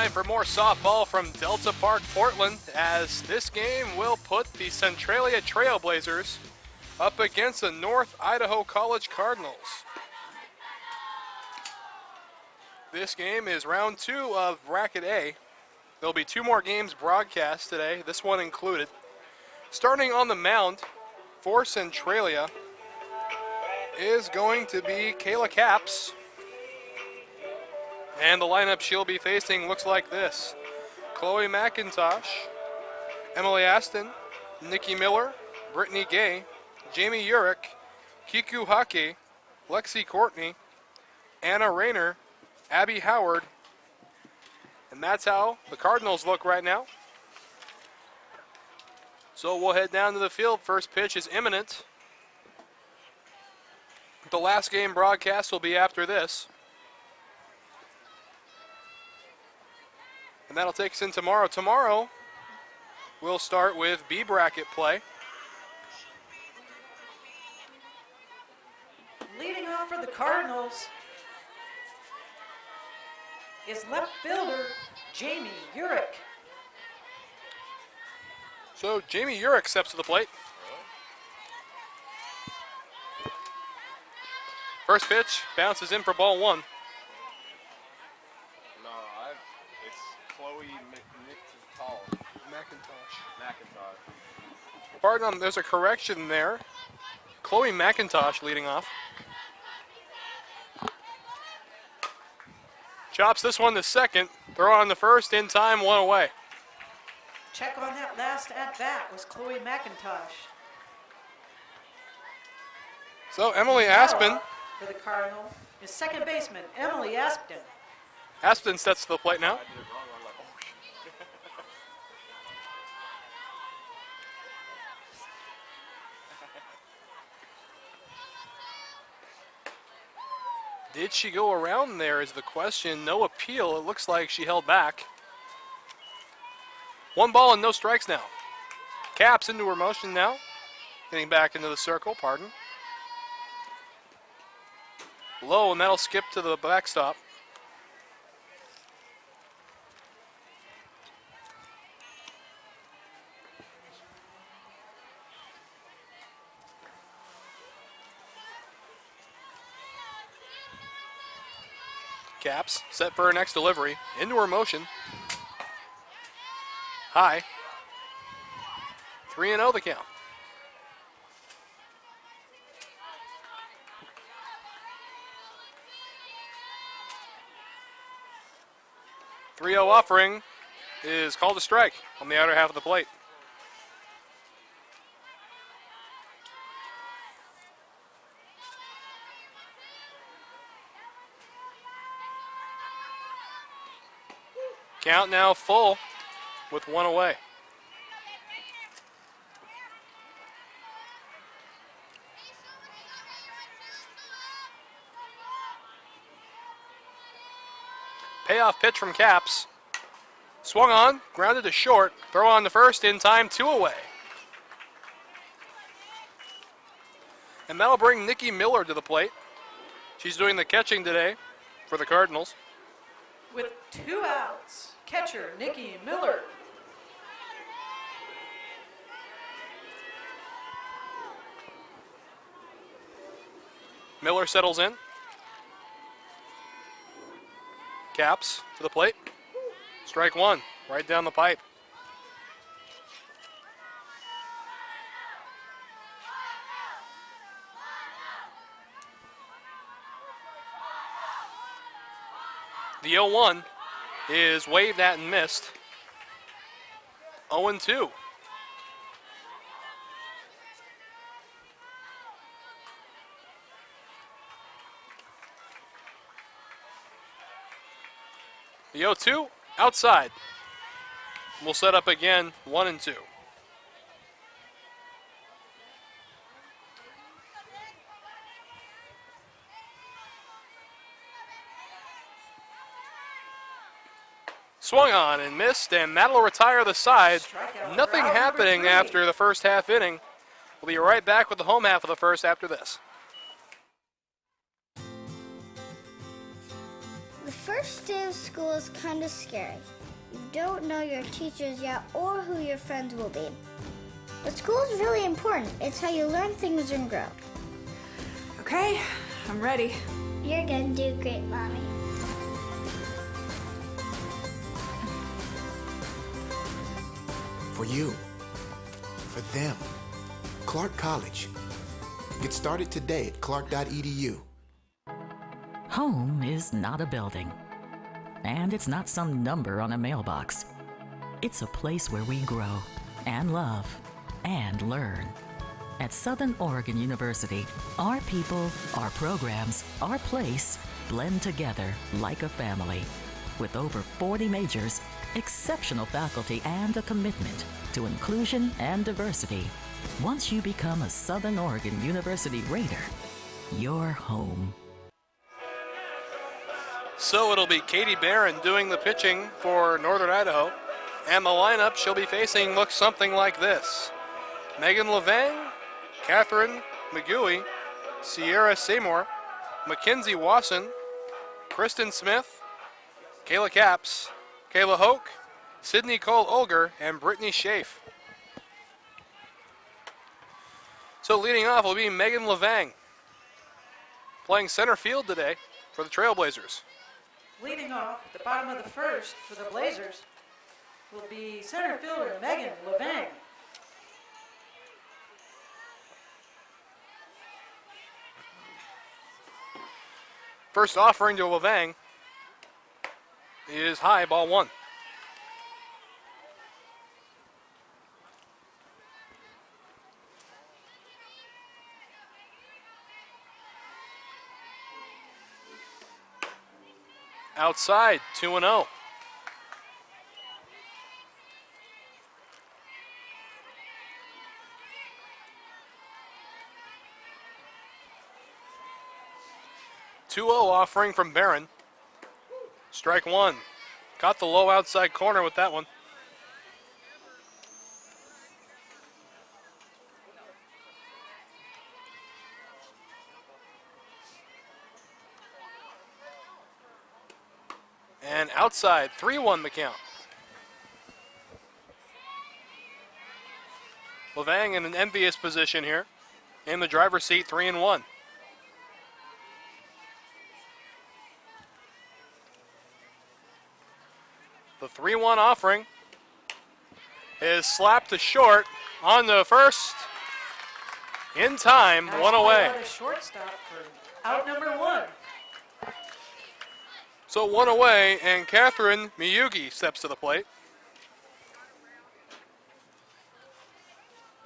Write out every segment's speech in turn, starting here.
time for more softball from Delta Park, Portland, as this game will put the Centralia Trailblazers up against the North Idaho College Cardinals. This game is round 2 of Bracket A. There'll be 2 more games broadcast today, this one included. Starting on the mound for Centralia is going to be Kayla Capps. And the lineup she'll be facing looks like this: Chloe McIntosh, Emily Aston, Nikki Miller, Brittany Gay, Jamie Urich, Kiku Hake, Lexi Courtney, Anna Rayner, Abby Howard. And that's how the Cardinals look right now. So we'll head down to the field. First pitch is imminent. The last game broadcast will be after this. And that'll take us in tomorrow. Tomorrow, we'll start with B bracket play. Leading off for the Cardinals is left fielder Jamie Urich. So Jamie Urich steps to the plate. First pitch bounces in for ball 1. Pardon, there's a correction there. Chloe McIntosh leading off. Chops this one to second. Throw on the first, in time, 1 away. Check on that last at-bat was Chloe McIntosh. So Emily Aspen. For the Cardinal is second baseman Emily Aspen. Aspen steps to the plate now. Did she go around there is the question. No appeal. It looks like she held back. 1 ball and no strikes now. Capps into her motion now. Getting back into the circle, pardon. Low, and that'll skip to the backstop. Capps set for her next delivery. Into her motion. High. 3-0 the count. .30 offering is called a strike on the outer half of the plate. Count now full with 1 away. Payoff pitch from Capps. Swung on, grounded to short. Throw on the first, in time, 2 away. And that'll bring Nikki Miller to the plate. She's doing the catching today for the Cardinals. With 2 outs, catcher Nikki Miller. Miller settles in. Capps to the plate. Strike 1, right down the pipe. The 0-1 is waved at and missed. 0-2. The 0-2 outside. We'll set up again, 1-2. Swung on and missed, and that'll retire the side. Nothing happening after the first half inning. We'll be right back with the home half of the first after this. first day of school is kind of scary. You don't know your teachers yet or who your friends will be. But school is really important. It's how you learn things and grow. Okay, I'm ready. You're gonna do great, Mommy. For you, for them, Clark College. Get started today at clark.edu. Home is not a building, and it's not some number on a mailbox. It's a place where we grow and love and learn. At Southern Oregon University, our people, our programs, our place blend together like a family. With over 40 majors, exceptional faculty, and a commitment to inclusion and diversity, once you become a Southern Oregon University Raider, you're home. So it'll be Katie Barron doing the pitching for Northern Idaho. And the lineup she'll be facing looks something like this. Megan Levang, Catherine McGuey, Sierra Seymour, Mackenzie Wasson, Kristen Smith, Kayla Capps, Kayla Hoke, Sydney Cole Olger, and Brittany Schaaf. So leading off will be Megan Levang, playing center field today for the Trailblazers. Leading off at the bottom of the first for the Blazers will be center fielder Megan Levang. First offering to Levang is high, ball one. Outside, 2-0. Offering from Barron. Strike one. Caught the low outside corner with that one. And outside, 3-1 the count. Levang in an envious position here. In the driver's seat, 3-1. The 3-1 offering is slapped to short on the first. In time, Nice one play away. by the shortstop for out number one. So one away, and Catherine Miyugi steps to the plate.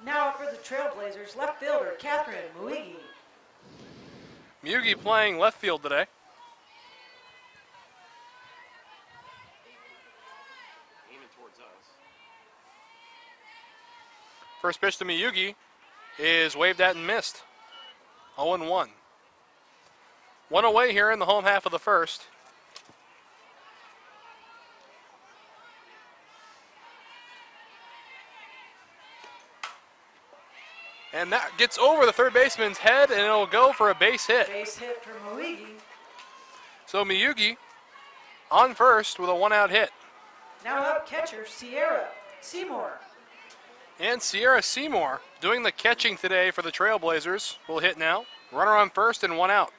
Now for the Trailblazers, left fielder Catherine Muigi. Miyugi playing left field today. First pitch to Miyugi is waved at and missed. 0-1. One away here in the home half of the first. And that gets over the third baseman's head, and it'll go for a base hit. Base hit for Muigi. So Miyugi on first with a one-out hit. Now up catcher Sierra Seymour. And Sierra Seymour doing the catching today for the Trailblazers will hit now. Runner on first and one out.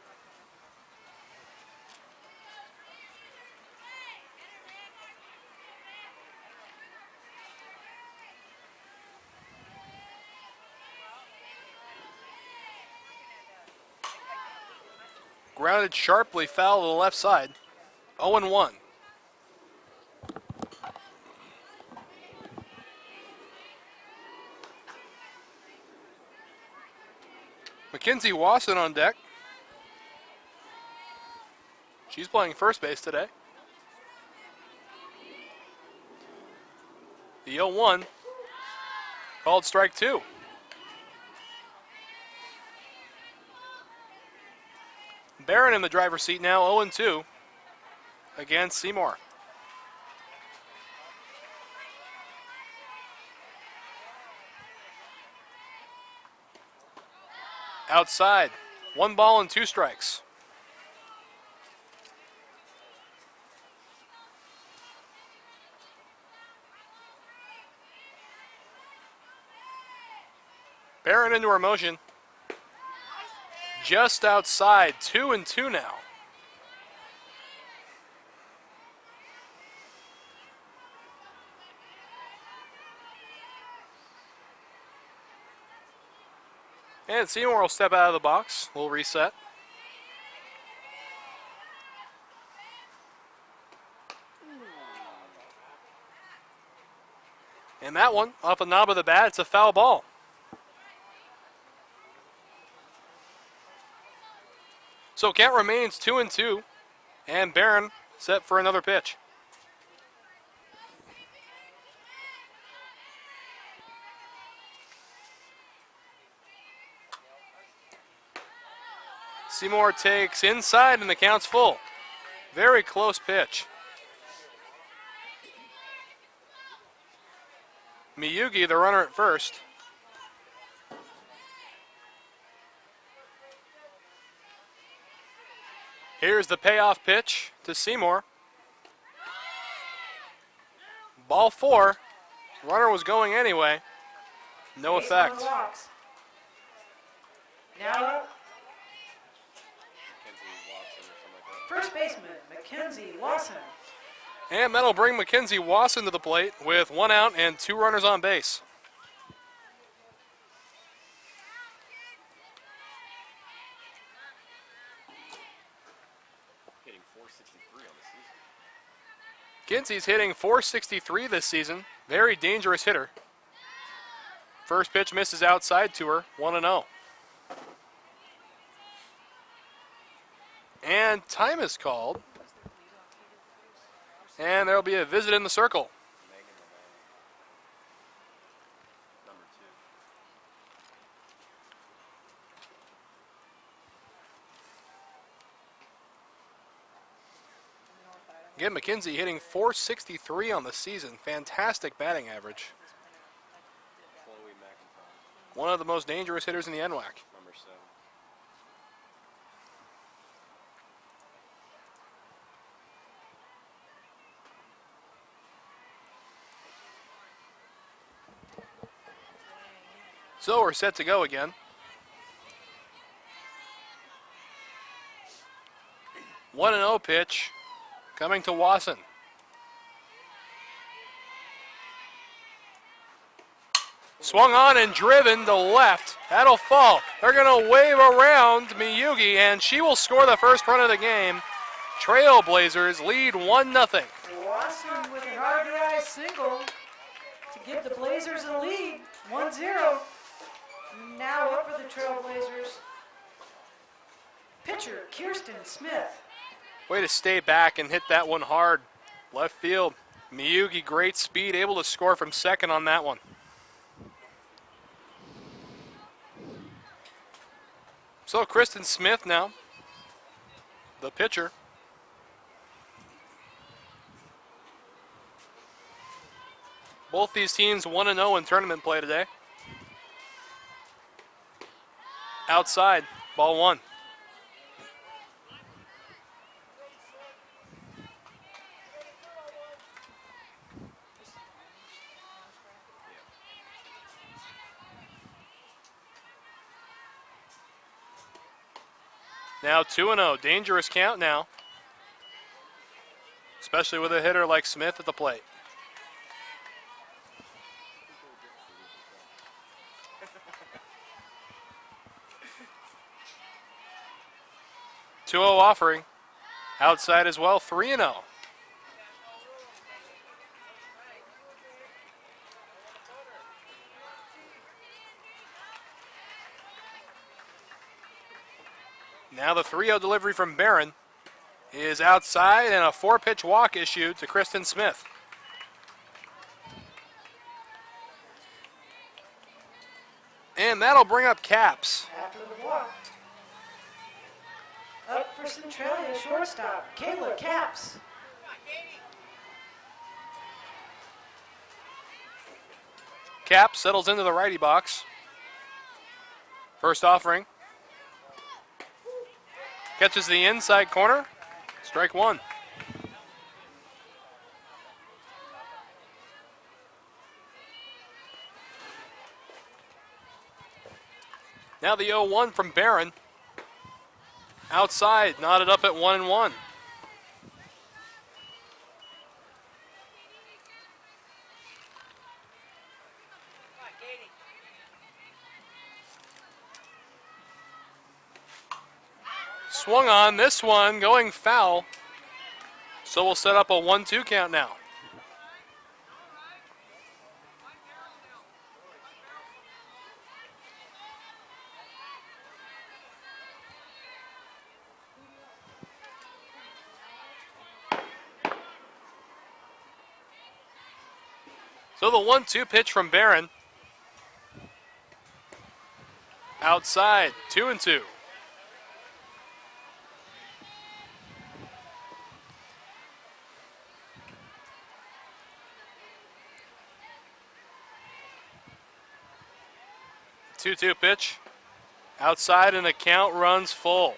Grounded sharply foul to the left side. 0-1. Mackenzie Wasson on deck. She's playing first base today. The 0-1 called strike two. Barron in the driver's seat now, 0-2 against Seymour. Outside, 1 ball and 2 strikes. Barron into her motion. Just outside, 2-2 now. And Seymour will step out of the box. We'll reset. And that one, off the knob of the bat, it's a foul ball. So count remains 2-2, and Barron set for another pitch. Seymour takes inside and the count's full. Very close pitch. Miyugi, the runner at first. Here's the payoff pitch to Seymour. Ball 4. Runner was going anyway. No Base on effect. the walks. Now up. First baseman, Mackenzie Wasson. And that'll bring Mackenzie Wasson to the plate with 1 out and 2 runners on base. Hitting 463 on the season. Kinsey's hitting 463 this season. Very dangerous hitter. First pitch misses outside to her, 1-0. And time is called. And there'll be a visit in the circle. Number 2. Again, McKenzie hitting 463 on the season. Fantastic batting average. Chloe McIntosh. One of the most dangerous hitters in the NWAC. Number 7. So we're set to go again. 1-0 pitch coming to Wasson. Swung on and driven to left. That'll fall. They're going to wave around Miyugi, and she will score the first run of the game. Trailblazers lead 1-0. Wasson with an RBI single to give the Blazers a lead, 1-0. Now up for the Trailblazers. Pitcher, Kirsten Smith. Way to stay back and hit that one hard. Left field. Miyugi, great speed, able to score from second on that one. So Kristen Smith now, the pitcher. Both these teams 1-0 in tournament play today. Outside, ball 1. Now 2-0, dangerous count now. Especially with a hitter like Smith at the plate. Offering. Outside as well, 3-0. Now the 3-0 delivery from Barron is outside, and a 4-pitch walk issued to Kristen Smith. And that'll bring up Caps. After the walk. Up for Centralia, shortstop, Kayla Caps. Caps settles into the righty box. First offering. Catches the inside corner. Strike 1. Now the 0-1 from Barron. Outside, knotted up at 1-1. Swung on, this one going foul. So we'll set up a 1-2 count now. So the 1-2 pitch from Barron. Outside, 2-2. Two-two pitch. Outside and the count runs full.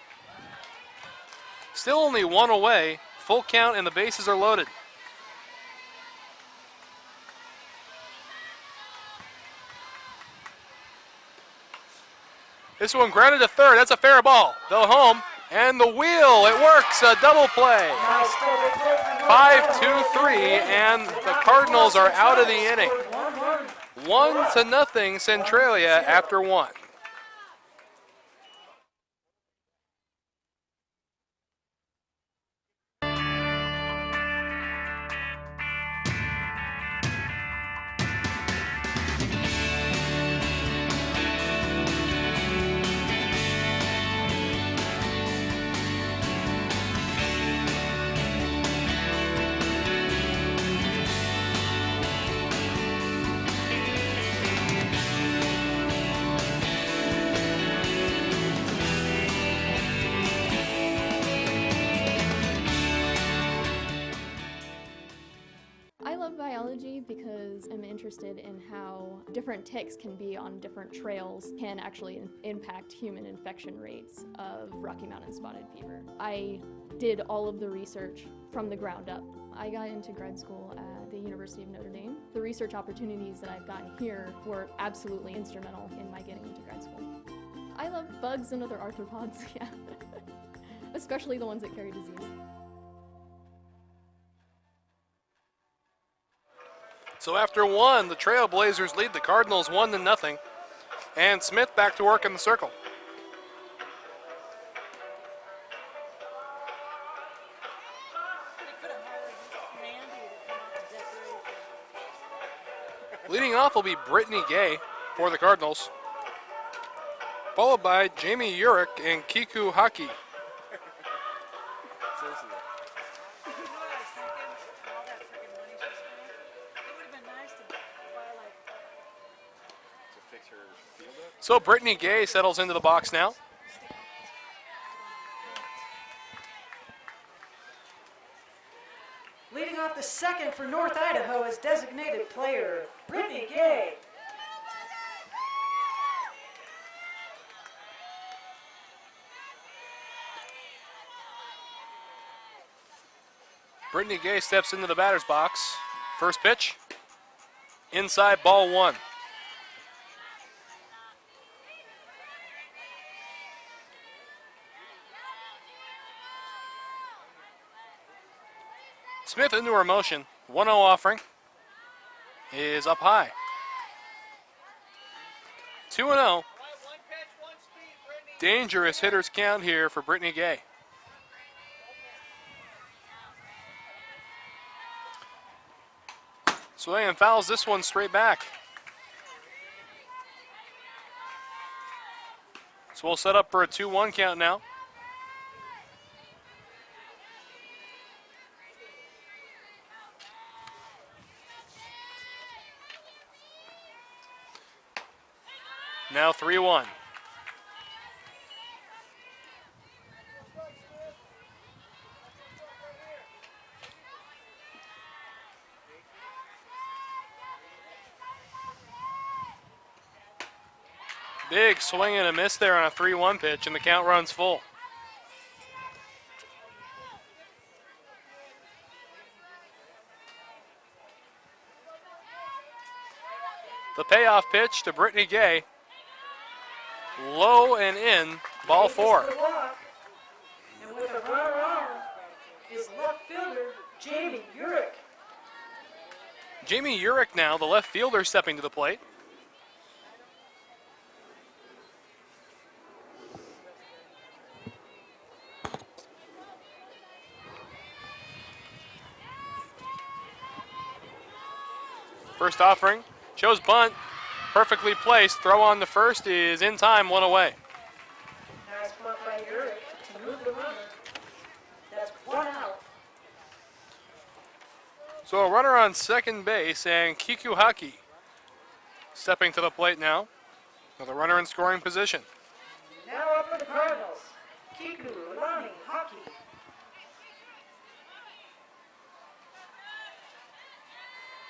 Still only one away. Full count and the bases are loaded. This one grounded to third. That's a fair ball. They'll home. And the wheel, it works. A double play. Nice double play for North 5-2-3, and the Cardinals are out of the inning. 1-0 Centralia after one. I love biology because I'm interested in how different ticks can be on different trails can actually impact human infection rates of Rocky Mountain spotted fever. I did all of the research from the ground up. I got into grad school at the University of Notre Dame. The research opportunities that I've gotten here were absolutely instrumental in my getting into grad school. I love bugs and other arthropods, yeah. Especially the ones that carry disease. So after one, the Trailblazers lead the Cardinals 1-0. And Smith back to work in the circle. Leading off will be Brittany Gay for the Cardinals, followed by Jamie Urich and Kiku Haki. So Brittany Gay settles into the box now. Leading off the second for North Idaho is designated player Brittany Gay. Brittany Gay steps into the batter's box. First pitch, inside, ball one. Smith into her motion. 1-0 offering is up high. 2-0. Dangerous hitters count here for Brittany Gay. Swing fouls this one straight back. So we'll set up for a 2-1 count now. Now 3-1. Big swing and a miss there on a 3-1 pitch, and the count runs full. The payoff pitch to Brittany Gay. low and in, ball He four. gets the block. And with a runner on is left fielder Jamie Urich. Jamie Urich now, the left fielder, stepping to the plate. First offering, shows bunt, perfectly placed. Throw on the first is in time, one away. Nice bunt by Urich to move the runner. That's one out. So a runner on second base and Kikuhaki stepping to the plate now with a runner in scoring position. Now up for the Cardinals. Kiku, Lani, Hockey.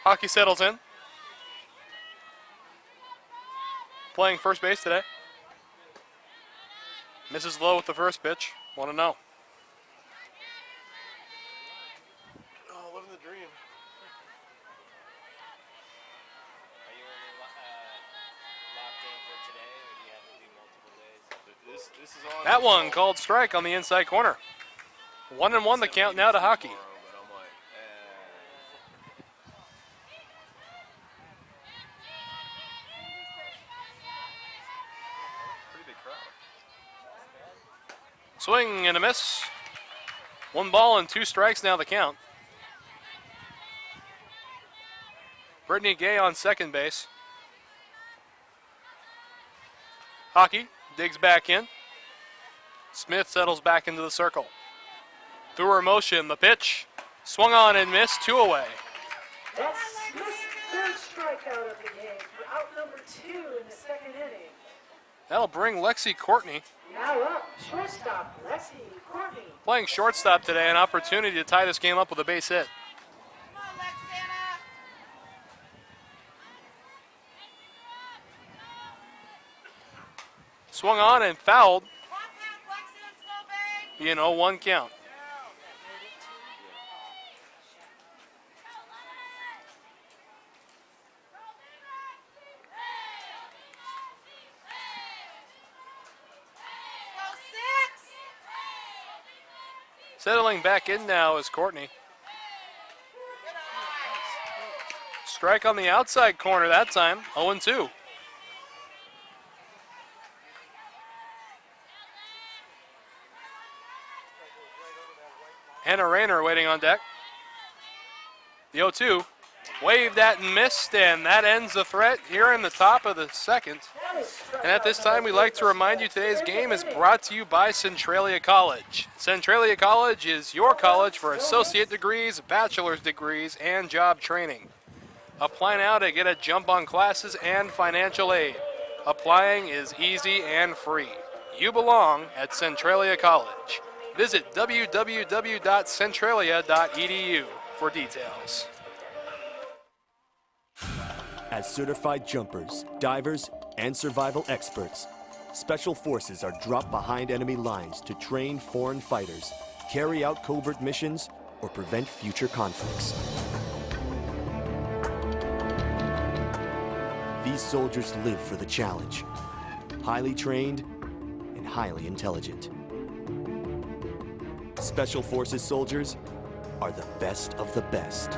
Hockey settles in. Playing first base today. Misses low with the first pitch. 1-0. Oh, living the dream. Are you only locked in for today, or do you have to do multiple days? This is on. That one called strike on the inside corner. 1-1 the count now to Hockey. Tomorrow, but I'm like, pretty big crowd. Swing and a miss. 1 ball and 2 strikes now the count. Brittany Gay on second base. Hockey digs back in. Smith settles back into the circle. Through her motion, the pitch. Swung on and missed, 2 away. That's Smith's third strikeout of the game for out number 2 in the second inning. That'll bring Lexi Courtney, Now up, shortstop, Lexi Courtney. playing shortstop today, an opportunity to tie this game up with a base hit. Swung on and fouled. You know, 1 count. Settling back in now is Courtney. Strike on the outside corner that time, 0-2. Hannah Rayner waiting on deck. The 0-2. Waved at and missed, and that ends the threat here in the top of the second. And at this time, we'd like to remind you today's game is brought to you by Centralia College. Centralia College is your college for associate degrees, bachelor's degrees, and job training. Apply now to get a jump on classes and financial aid. Applying is easy and free. You belong at Centralia College. Visit www.centralia.edu for details. As certified jumpers, divers, and survival experts, Special Forces are dropped behind enemy lines to train foreign fighters, carry out covert missions, or prevent future conflicts. These soldiers live for the challenge, highly trained and highly intelligent. Special Forces soldiers are the best of the best.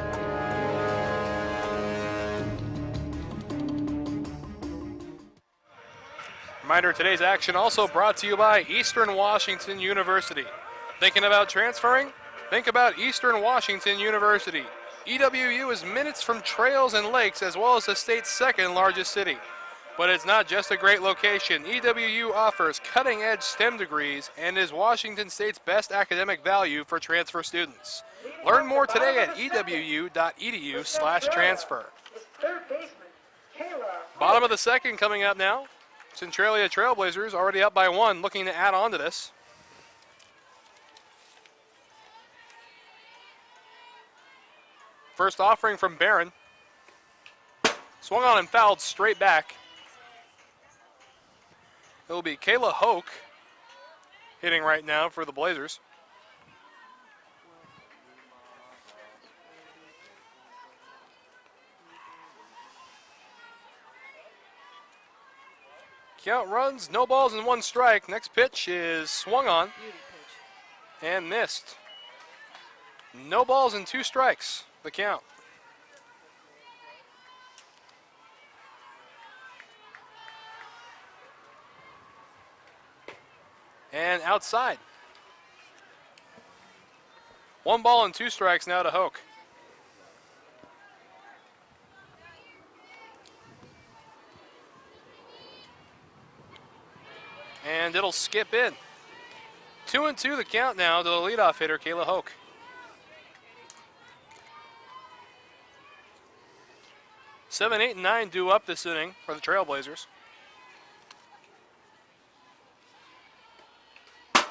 Reminder, today's action also brought to you by Eastern Washington University. Thinking about transferring? Think about Eastern Washington University. EWU is minutes from trails and lakes as well as the state's second largest city. But it's not just a great location. EWU offers cutting-edge STEM degrees and is Washington State's best academic value for transfer students. Learn more today at ewu.edu/transfer. Third baseman, Kayla. Bottom of the second coming up now. Centralia Trailblazers already up by 1, looking to add on to this. First offering from Barron. Swung on and fouled straight back. It'll be Kayla Hoke hitting right now for the Blazers. Count runs, no balls and 1 strike. Next pitch is swung on Beauty pitch. and missed. No balls and 2 strikes, the count. And outside. 1 ball and 2 strikes now to Hoke. And it'll skip in. 2-2 the count now to the leadoff hitter, Kayla Hoke. Seven, 8, and 9 due up this inning for the Trailblazers.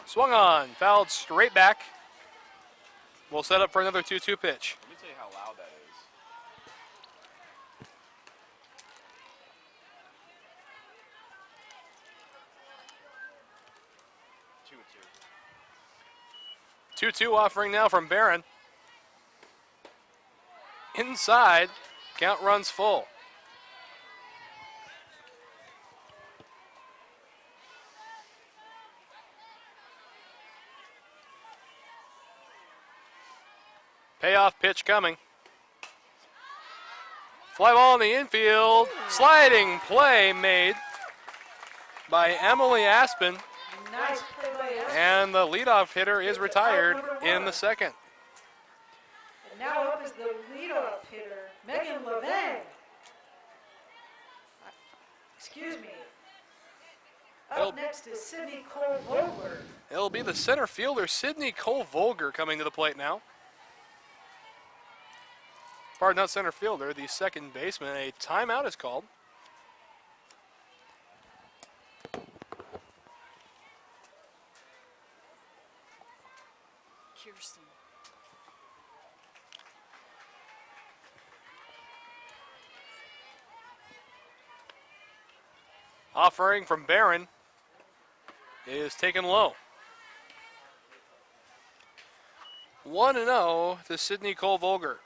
Swung on, fouled straight back. We'll set up for another 2-2 pitch. Let me tell you how loud that is. Two and 2. 2-2 offering now from Barron. Inside, count runs full. Payoff pitch coming. Fly ball in the infield. Sliding play made by Emily Aspen. Nice play by Aspen. And the leadoff hitter is retired in the second. And now up is the leadoff hitter, Megan Levang. Excuse me. Up next is Sydney Cole-Vogler. It'll be the center fielder, Sydney Cole-Vogler, coming to the plate now. Pardon, not center fielder, the second baseman. A timeout is called. Kirsten. Offering from Barron is taken low. 1-0 to Sydney Cole-Vogler.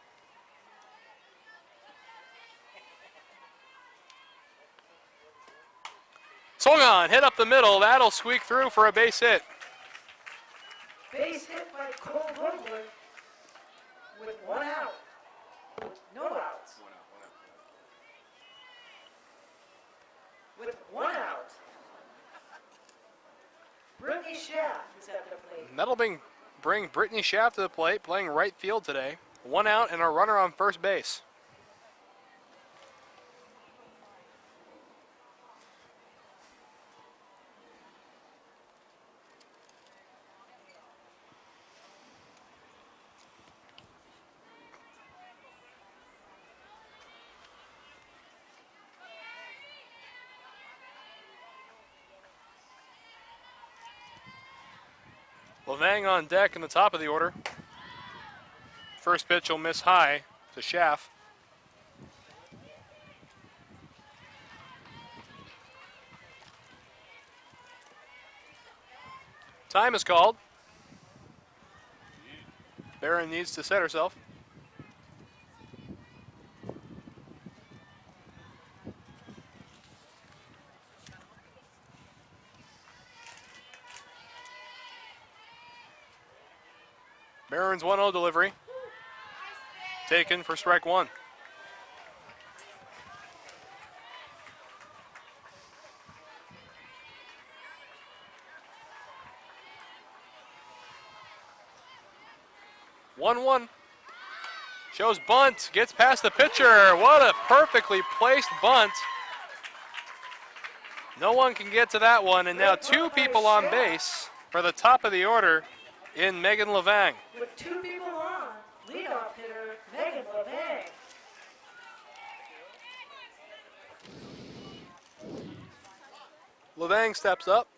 Swung on, hit up the middle. That'll squeak through for a base hit. Base hit by Cole-Vogler with 1 out. No outs. With 1 out. Brittany Schaff is at the plate. And that'll bring Brittany Schaff to the plate, playing right field today. 1 out and a runner on first base. Levang on deck in the top of the order. First pitch will miss high to Schaff. Time is called. Barron needs to set herself. Barron's 1-0 delivery. Taken for strike 1. One. Shows bunt, gets past the pitcher. What a perfectly placed bunt. No one can get to that one, and now 2 people on base for the top of the order in Megan Levang. With 2 people on, leadoff hitter Megan Levang. Levang steps up.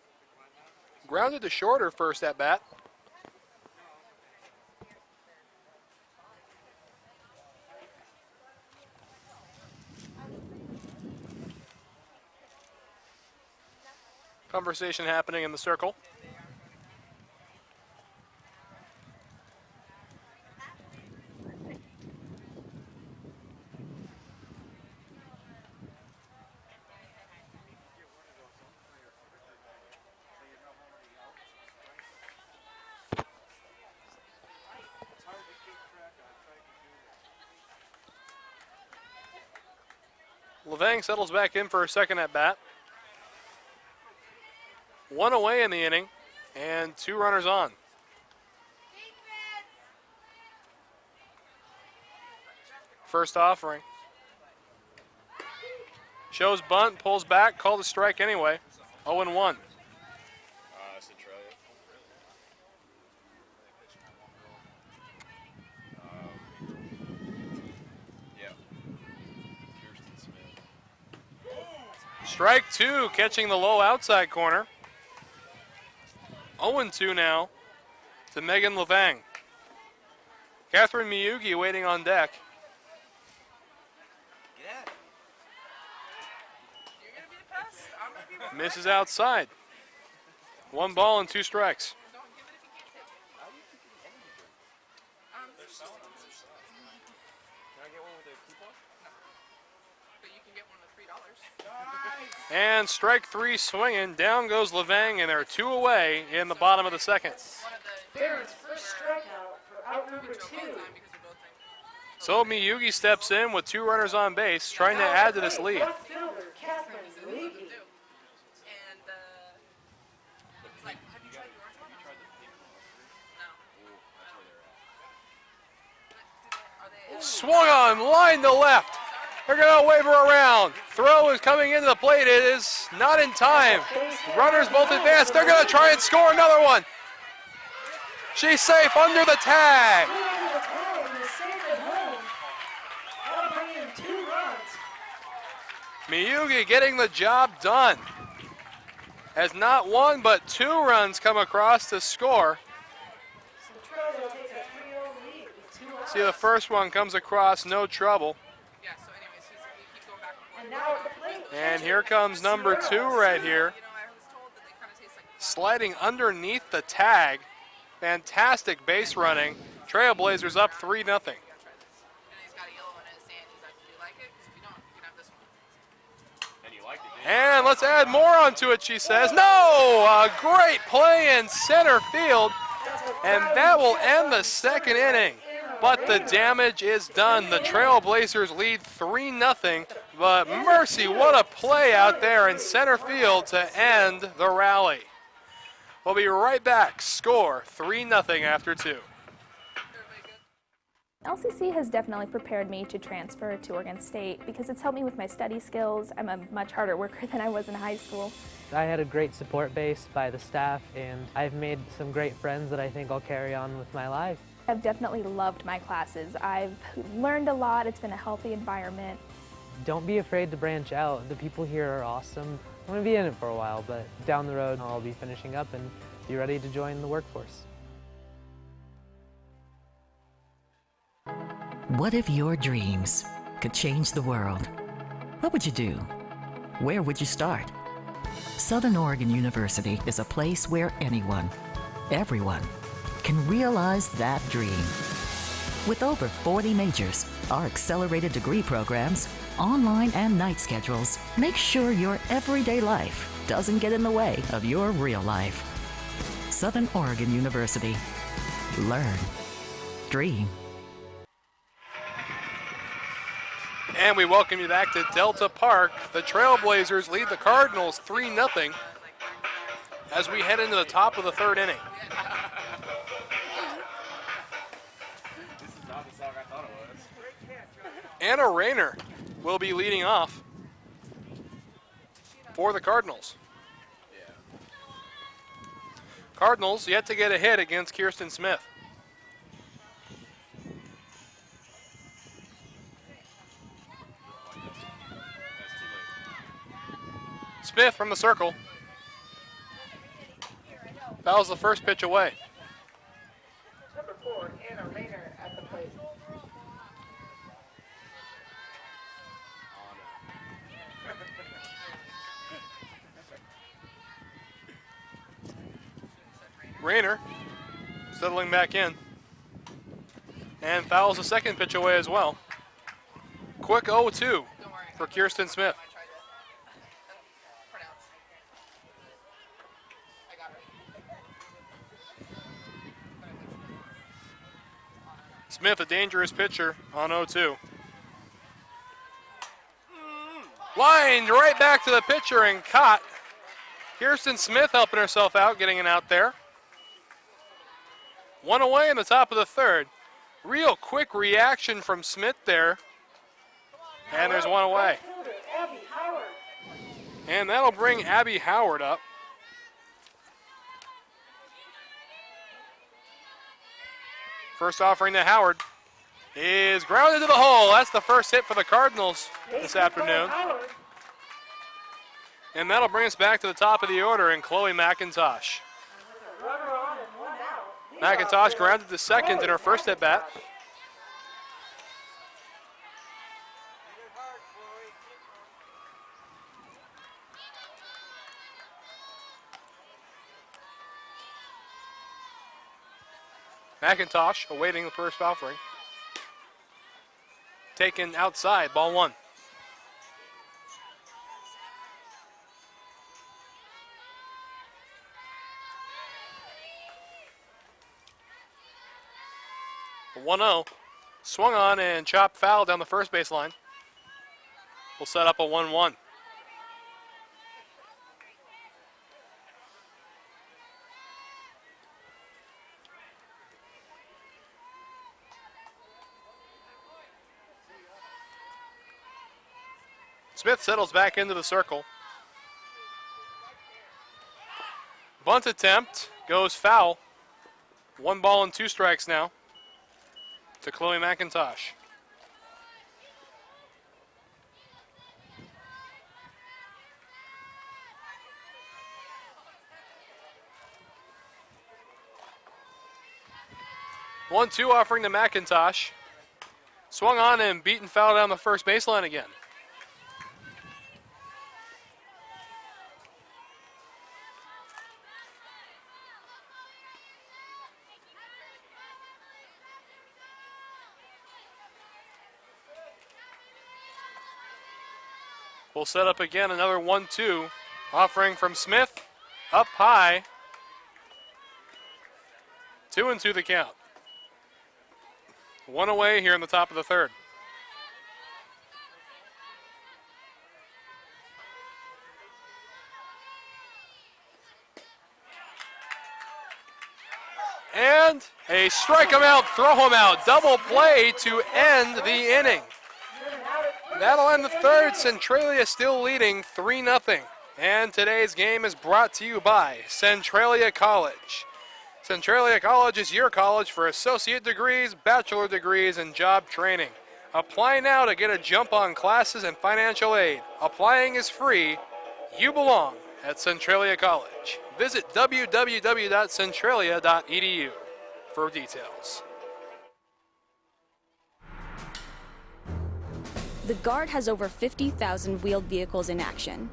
Grounded to short her first at bat. Conversation happening in the circle. Levang settles back in for a second at bat. 1 away in the inning, and 2 runners on. First offering. Shows bunt, pulls back, called a strike anyway. 0-1. Centralia. Yeah. Kirsten Smith. Strike 2, catching the low outside corner. 0-2 now to Megan Levang. Catherine Miyugi waiting on deck. Misses outside. 1 ball and 2 strikes. And strike 3 swinging. Down goes Levang, and they're 2 away in the bottom of the second. Barron's first strikeout for out number 2. So Miyugi steps in with 2 runners on base, trying to add to this lead. Left fielder Catherine Miyugi. Swung on, line to left. They're going to wave her around. Throw is coming into the plate. It is not in time. Runners both advanced. They're going to try and score another one. She's safe under the tag. Miyugi getting the job done. As not 1 but 2 runs come across to score. Centralia takes a 3-0 lead with 2 outs. See, the first one comes across, no trouble. And now at the plate. And here comes number 2 right here. Sliding underneath the tag. Fantastic base running. Trailblazers up 3-0. And let's add more onto it, she says. No! A great play in center field. And that will end the second inning. But the damage is done. The Trailblazers lead 3-0. But mercy, what a play out there in center field to end the rally. We'll be right back. Score 3-0 after 2. LCC has definitely prepared me to transfer to Oregon State because it's helped me with my study skills. I'm a much harder worker than I was in high school. I had a great support base by the staff, and I've made some great friends that I think I'll carry on with my life. I've definitely loved my classes. I've learned a lot. It's been a healthy environment. Don't be afraid to branch out. The people here are awesome. I'm going to be in it for a while, but down the road I'll be finishing up and be ready to join the workforce. What if your dreams could change the world? What would you do? Where would you start? Southern Oregon University is a place where anyone, everyone, can realize that dream. With over 40 majors, our accelerated degree programs, online and night schedules make sure your everyday life doesn't get in the way of your real life. Southern Oregon University. Learn. Dream. And we welcome you back to Delta Park. The Trailblazers lead the Cardinals 3-0 as we head into the top of the third inning. This is not the song I thought it was. Anna Rayner will be leading off for the Cardinals. Cardinals yet to get a hit against Kirsten Smith. Smith from the circle. Fouls the first pitch away. Number 4, Anna Rayner at the plate. Rayner settling back in. And fouls the second pitch away as well. Quick 0-2 for Kirsten Smith. Smith, a dangerous pitcher on 0-2. Lined right back to the pitcher and caught. Kirsten Smith helping herself out, getting an out there. One away in the top of the third. Real quick reaction from Smith there. And there's one away. And that'll bring Abby Howard up. First offering to Howard is grounded to the hole. That's the first hit for the Cardinals this afternoon. And that'll bring us back to the top of the order in Chloe McIntosh. McIntosh grounded to second in her first at bat. McIntosh awaiting the first offering. Taken outside, ball one. The 1-0. Swung on and chopped foul down the first baseline. We'll set up a 1-1. Smith settles back into the circle. Bunt attempt goes foul. 1 ball and 2 strikes now to Chloe McIntosh. One-two offering to McIntosh. Swung on and beaten foul down the first baseline again. We'll set up again another 1-2. Offering from Smith, up high. 2-2 the count. 1 away here in the top of the third. And a strike him out, throw him out. Double play to end the inning. That'll end the third. Centralia still leading 3-0. And today's game is brought to you by Centralia College. Centralia College is your college for associate degrees, bachelor degrees, and job training. Apply now to get a jump on classes and financial aid. Applying is free. You belong at Centralia College. Visit www.centralia.edu for details. The Guard has over 50,000 wheeled vehicles in action.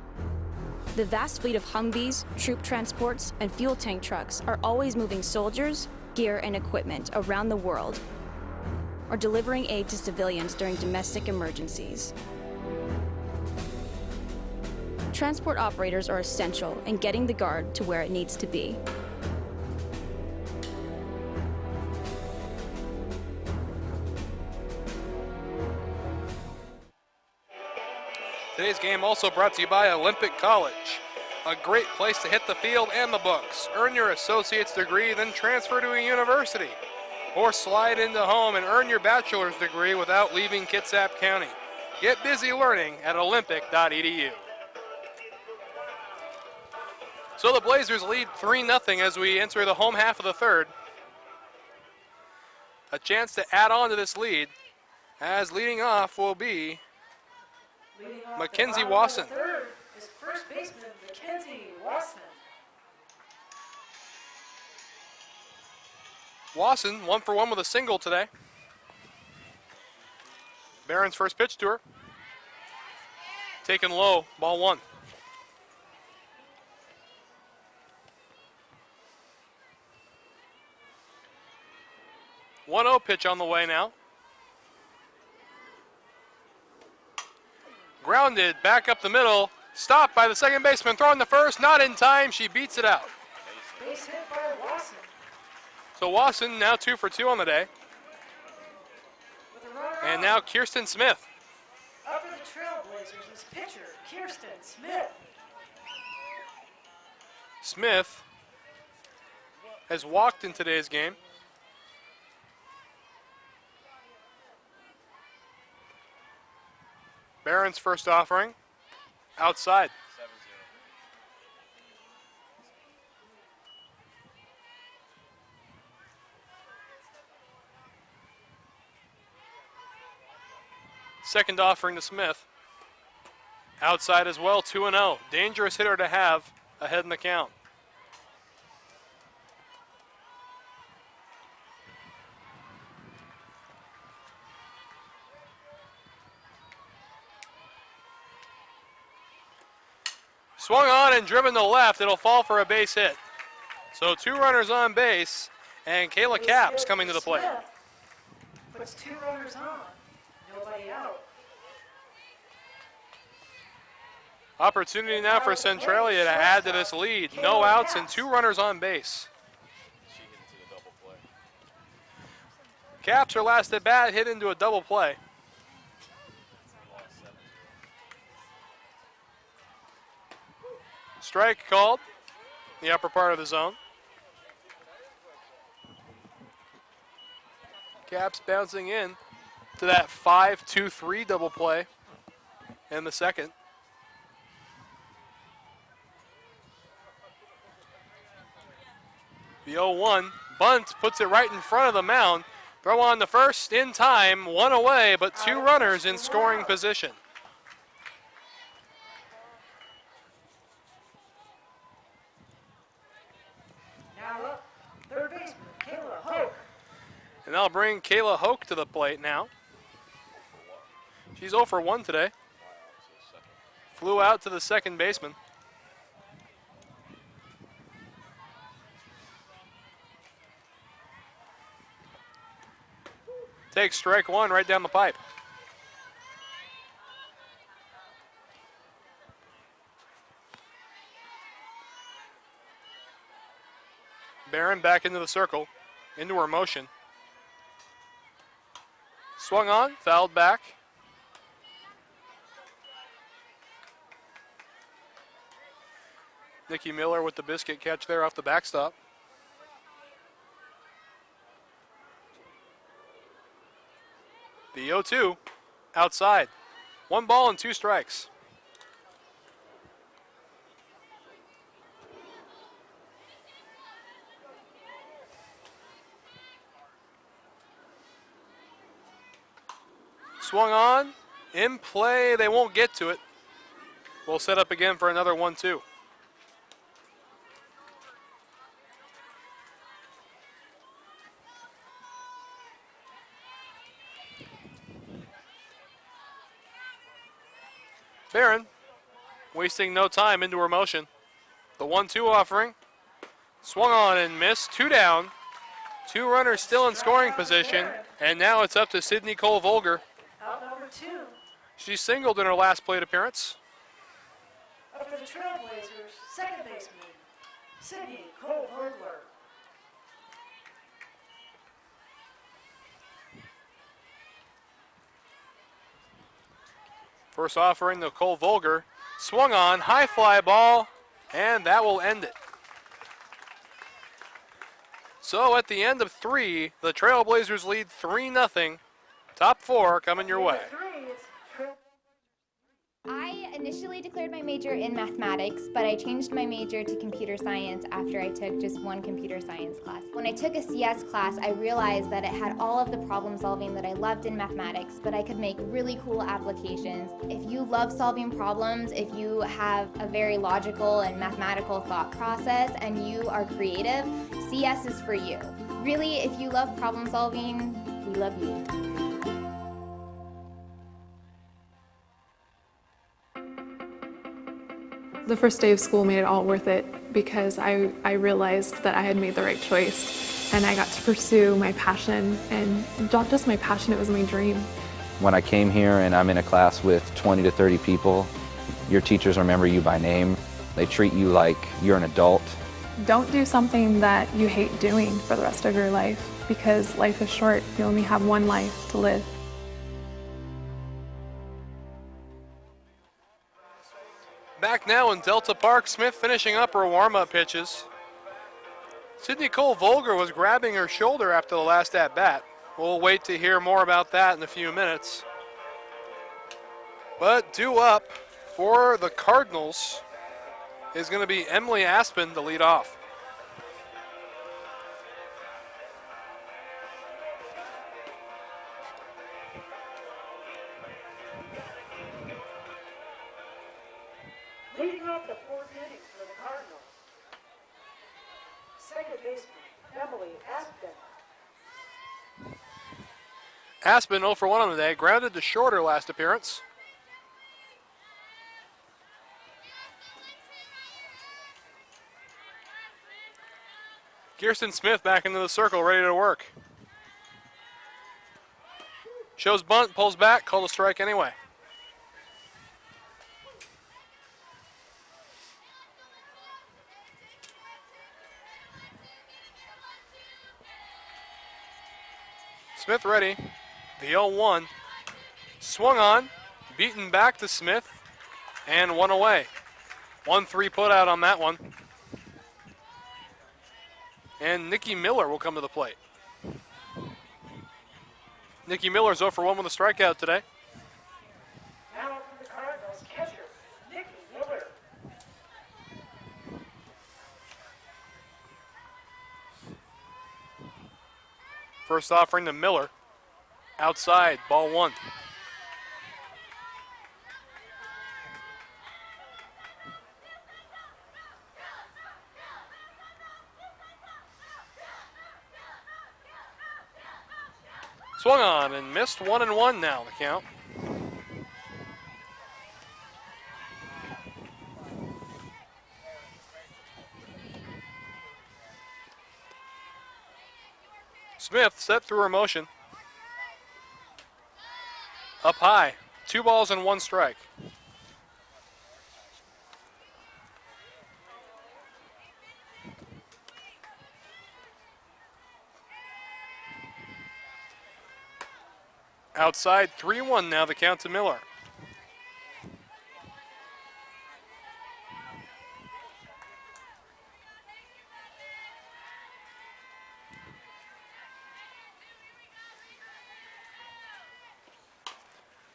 The vast fleet of Humvees, troop transports, and fuel tank trucks are always moving soldiers, gear, and equipment around the world, or delivering aid to civilians during domestic emergencies. Transport operators are essential in getting the Guard to where it needs to be. Today's game also brought to you by Olympic College. A great place to hit the field and the books. Earn your associate's degree, then transfer to a university. Or slide into home and earn your bachelor's degree without leaving Kitsap County. Get busy learning at olympic.edu. So the Blazers lead 3-0 as we enter the home half of the third. A chance to add on to this lead, as leading off will be Mackenzie Wasson. Third is first baseman Mackenzie Wasson. Wasson 1 for 1 with a single today. Barron's first pitch to her. Taken low, ball 1. One 1-0 pitch on the way now. Grounded back up the middle. Stopped by the second baseman. Throwing the first. Not in time. She beats it out. Base hit by Wasson. So Wasson now 2 for 2 on the day. And now Kirsten Smith. Up for the Trailblazers is pitcher Kirsten Smith. Smith has walked in today's game. Barron's first offering, outside. 7-0. Second offering to Smith. Outside as well, 2-0. Dangerous hitter to have ahead in the count. Swung on and driven to left. It'll fall for a base hit. So 2 runners on base, and Kayla Capps coming to the plate. Puts 2 runners on. Nobody out. Opportunity now for Centralia to add to this lead. No outs and 2 runners on base. Capps, her last at bat, hit into a double play. Strike called, the upper part of the zone. Capps bouncing in to that 5-2-3 double play in the second. The 0-1 bunt puts it right in front of the mound. Throw on the first in time, 1 away, but 2 runners in scoring position. Now up, third baseman, Kayla Hoke. And that'll bring Kayla Hoke to the plate now. She's 0 for 1 today. Flew out to the second baseman. Takes strike 1 right down the pipe. Barron back into the circle, into her motion. Swung on, fouled back. Nikki Miller with the biscuit catch there off the backstop. The 0-2 outside. 1 ball and 2 strikes. Swung on, in play, they won't get to it. We'll set up again for another 1-2. Barron, wasting no time into her motion. The 1-2 offering. Swung on and missed. 2 down. 2 runners still in scoring position. And now it's up to Sydney Cole-Volger. Out number 2. She singled in her last plate appearance. Up for the Trailblazers, second baseman, Sydney Cole-Volger. First offering to Cole-Volger. Swung on, high fly ball, and that will end it. So at the end of 3, the Trailblazers lead 3-0. Top 4 coming your way. I initially declared my major in mathematics, but I changed my major to computer science after I took just 1 computer science class. When I took a CS class, I realized that it had all of the problem solving that I loved in mathematics, but I could make really cool applications. If you love solving problems, if you have a very logical and mathematical thought process, and you are creative, CS is for you. Really, if you love problem solving, we love you. The first day of school made it all worth it because I realized that I had made the right choice and I got to pursue my passion, and not just my passion, it was my dream. When I came here and I'm in a class with 20 to 30 people, your teachers remember you by name. They treat you like you're an adult. Don't do something that you hate doing for the rest of your life because life is short. You only have one life to live. back now in Delta Park. Smith finishing up her warm-up pitches. Sydney Cole Volger was grabbing her shoulder after the last at-bat. We'll wait to hear more about that in a few minutes. But due up for the Cardinals is going to be Emily Aspen to lead off. Leading off the fourth inning for the Cardinals, second baseman Emily Aspen. Aspen 0 for 1 on the day, grounded to short her last appearance. Kirsten Smith back into the circle, ready to work. Shows bunt, pulls back, called a strike anyway. Smith ready. The 0-1. Swung on, beaten back to Smith, and one away. 1-3 put out on that one. And Nikki Miller will come to the plate. Nikki Miller's 0 for 1 with a strikeout today. Now for the Cardinals, catcher Nikki Miller. First offering to Miller. Outside, ball 1. Swung on and missed, 1-1 now the count. Smith set through her motion. Up high, 2 balls and 1 strike. Outside, 3-1 now the count to Miller.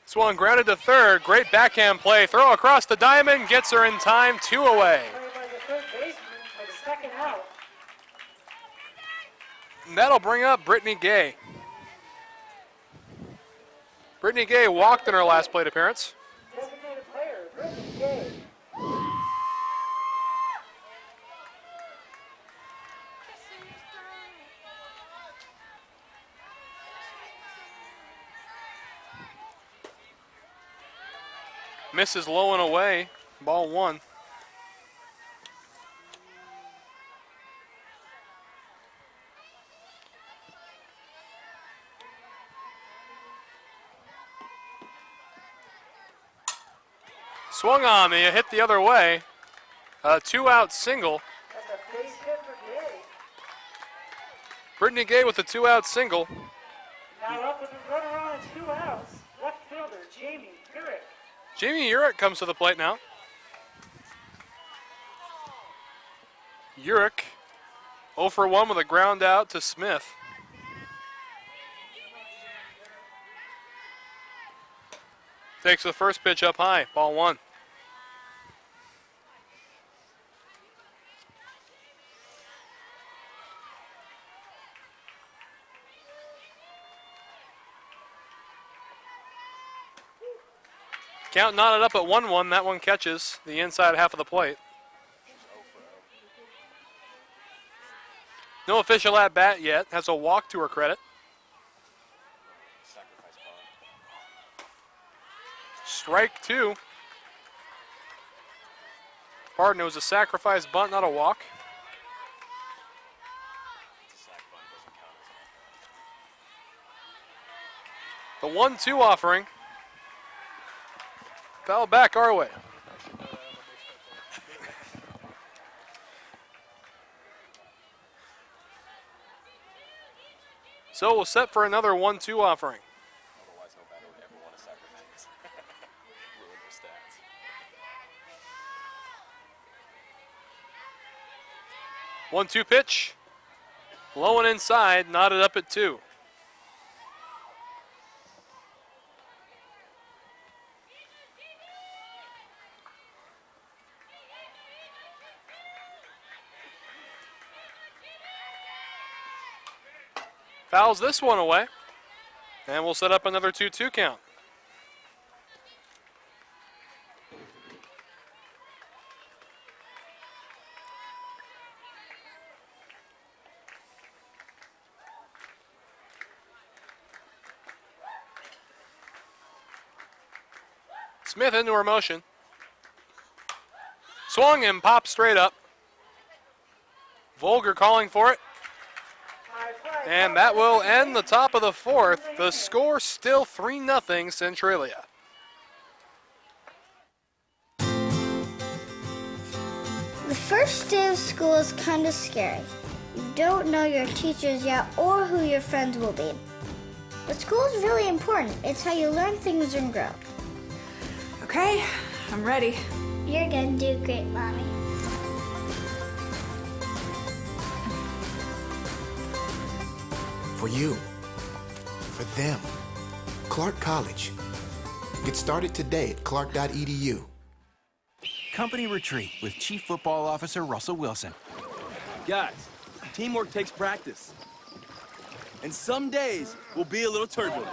Swung grounded to third. Great backhand play. Throw across the diamond. Gets her in time. 2 away. By the third baseman for the second out. And that'll bring up Brittany Gay. Brittany Gay walked in her last plate appearance. Designated player, Brittany Gay. Misses low and away. Ball 1. Swung on, they hit the other way. A 2-out single. That's a base hit for Gay. Brittany Gay with a 2-out single. Now up with a runner on and 2 outs. Left fielder Jamie Pyrrhic. Jamie Urich comes to the plate now. Urich 0 for 1 with a ground out to Smith. Takes the first pitch up high, ball 1. Count knotted up at 1-1. That one catches the inside half of the plate. No official at bat yet. Has a walk to her credit. Strike 2. Pardon, it was a sacrifice bunt, not a walk. The 1-2 offering. Foul back our way. So we'll set for another 1-2 offering. Otherwise, no batter would ever want to sacrifice. Ruin their stats. 1-2 pitch. Low and inside, knotted up at 2. Fouls this one away. And we'll set up another 2-2 count. Smith into her motion. Swung and popped straight up. Volger calling for it. And that will end the top of the 4th. The score still 3-0 Centralia. The first day of school is kind of scary. You don't know your teachers yet or who your friends will be. But school is really important. It's how you learn things and grow. Okay, I'm ready. You're gonna do great, Mommy. For you, for them, Clark College. Get started today at clark.edu. Company retreat with Chief Football Officer Russell Wilson. Guys, teamwork takes practice. And some days will be a little turbulent.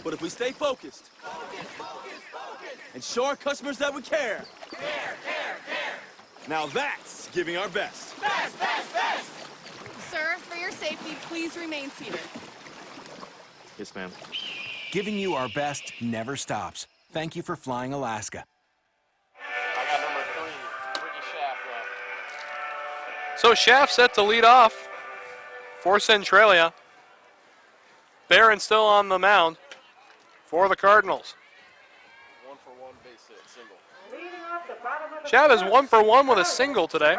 But if we stay focused and show our customers that we care. Now that's giving our best. Best! Sir, for your safety, please remain seated. Yes, ma'am. Giving you our best never stops. Thank you for flying Alaska. I got number 3, Brittany Schaff left. So Schaff set to lead off for Centralia. Barron still on the mound for the Cardinals. 1 for 1 base hit, single. Schaff is 1 for 1 with a single today.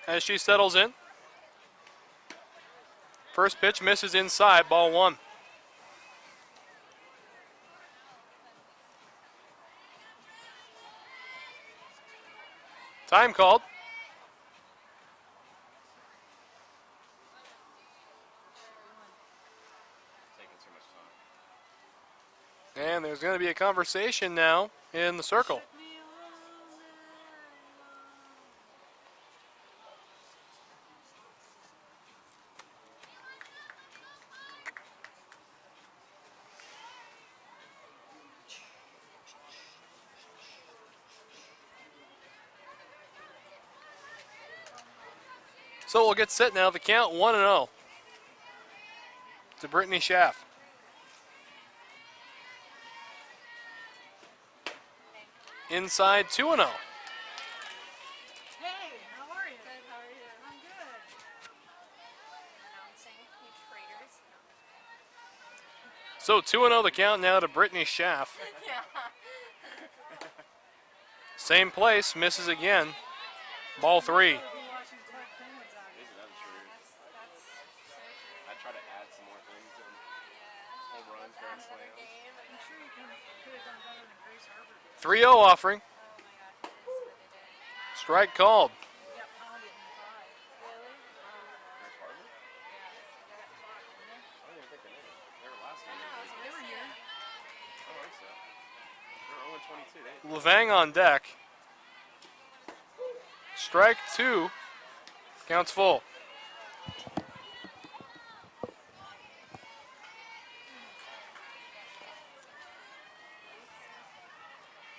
As she settles in. First pitch misses inside, ball 1. Time called. And there's going to be a conversation now in the circle. So we'll get set now. The count 1-0 to Brittany Schaff. Inside 2-0. Hey, how are you? Good, how are you? I'm good. So 2-0 the count now to Brittany Schaff. Same place, misses again. Ball 3. I try to add some more things in. Home runs, grand slams. 3-0 offering. Strike called. Levang on deck. Strike 2. Counts full.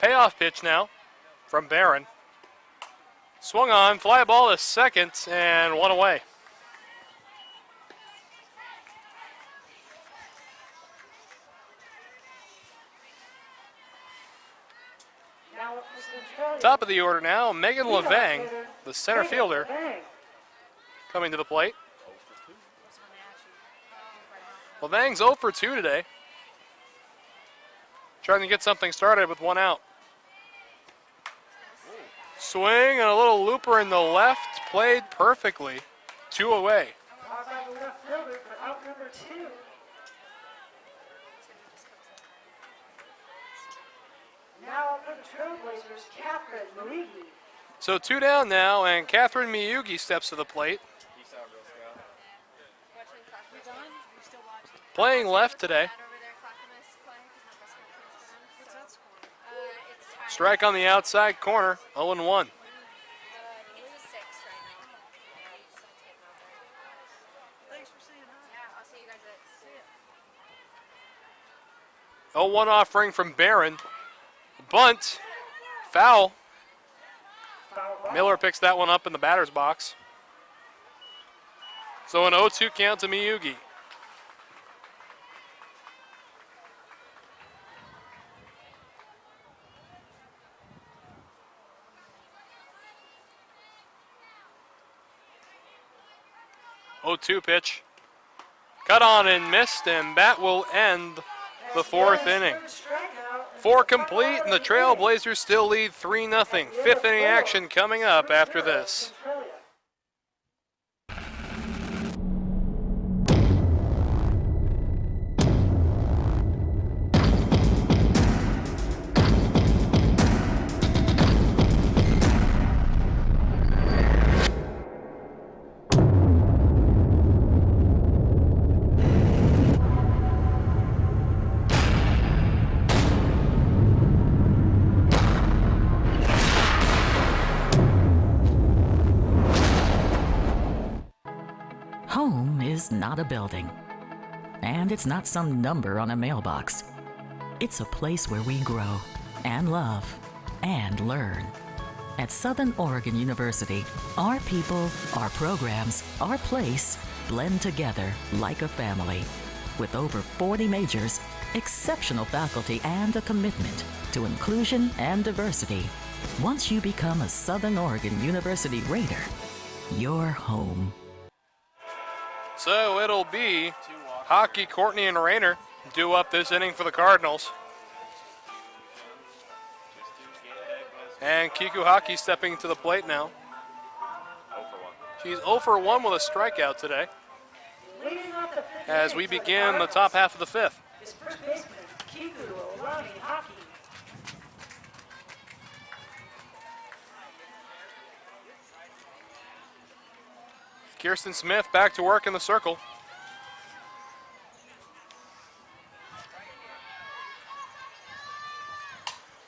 Payoff pitch now from Barron. Swung on, fly ball to second, and 1 away. Top of the order now, Megan Levang, the center fielder, coming to the plate. Levang's 0 for 2 today. Trying to get something started with 1 out. Swing and a little looper in the left, played perfectly. 2 away. Number 2. Now up for the Trailblazers, Catherine Luigi. So 2 down now, and Catherine Miyugi steps to the plate. Playing left today. Strike on the outside corner, 0-1. Thanks for saying hi. Yeah, I'll see you guys at 0-1 offering from Barron. Bunt. Foul. Miller picks that one up in the batter's box. So an 0-2 count to Miyugi. Pitch. Cut on and missed, and that will end the 4th inning. 4 complete, and the Trailblazers still lead 3-0. 5th inning action coming up after this. Home is not a building, and it's not some number on a mailbox. It's a place where we grow and love and learn. At Southern Oregon University, our people, our programs, our place blend together like a family. With over 40 majors, exceptional faculty, and a commitment to inclusion and diversity, once you become a Southern Oregon University Raider, you're home. So it'll be Hockey, Courtney, and Rayner due up this inning for the Cardinals. And Kiku Hockey stepping to the plate now. She's 0 for 1 with a strikeout today as we begin the top half of the 5th. His first baseman, Kiku Hockey. Kirsten Smith back to work in the circle.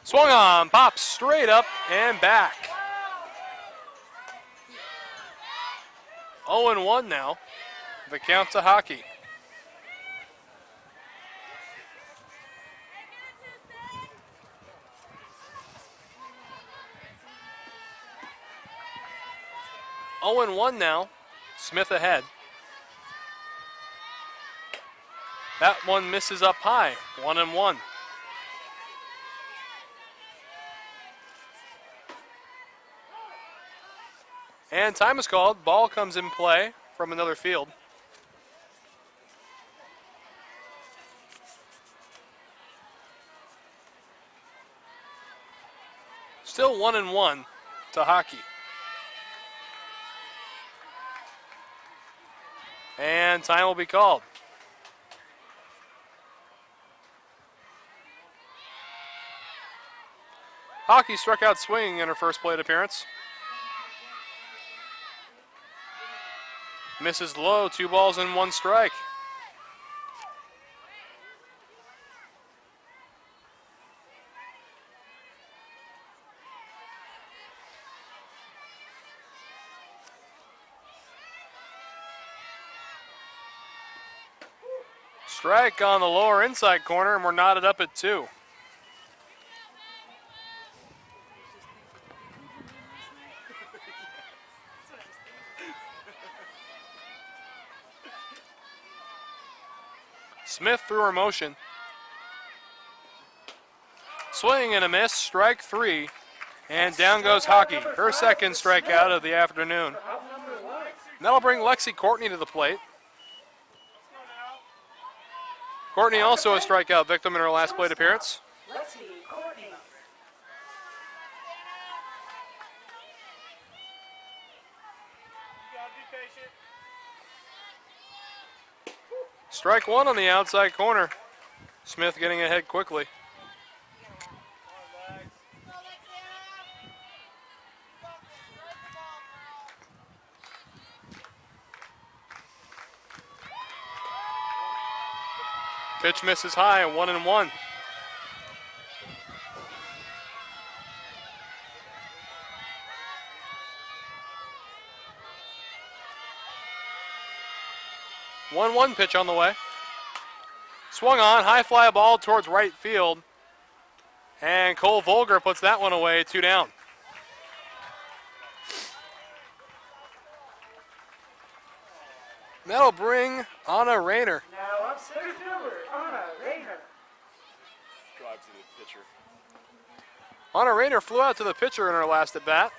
Swung on, pops straight up and back. 0-1 now. The count to Hockey. Smith ahead. That one misses up high. 1-1. And time is called. Ball comes in play from another field. Still 1-1 to Hockey. And time will be called. Hockey struck out swinging in her first plate appearance. Misses low, 2 balls and 1 strike. Strike on the lower inside corner, and we're knotted up at 2. Smith threw her motion. Swing and a miss, strike 3, and down goes Hockey. Her second strikeout of the afternoon. And that'll bring Lexi Courtney to the plate. Courtney also a strikeout victim in her last plate appearance. Strike 1 on the outside corner. Smith getting ahead quickly. Pitch misses high, 1-1. One pitch on the way. Swung on, high fly ball towards right field. And Cole Volger puts that one away, 2 down. That'll bring Anna Rayner. Now up center fielder, Anna Rayner. Drive to the pitcher. Anna Rayner flew out to the pitcher in her last at bat.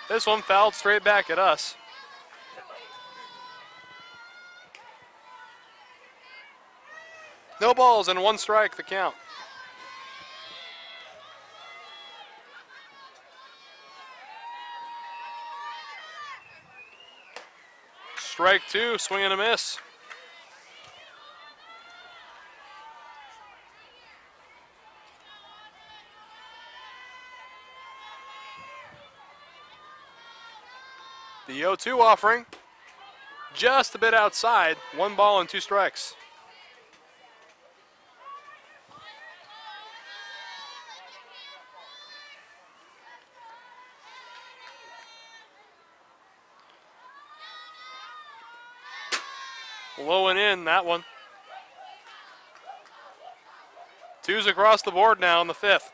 This one fouled straight back at us. No balls and 1 strike, the count. Strike 2, swing and a miss. The 0-2 offering, just a bit outside, 1 ball and 2 strikes. Low and in, that one. 2's across the board now in the 5th.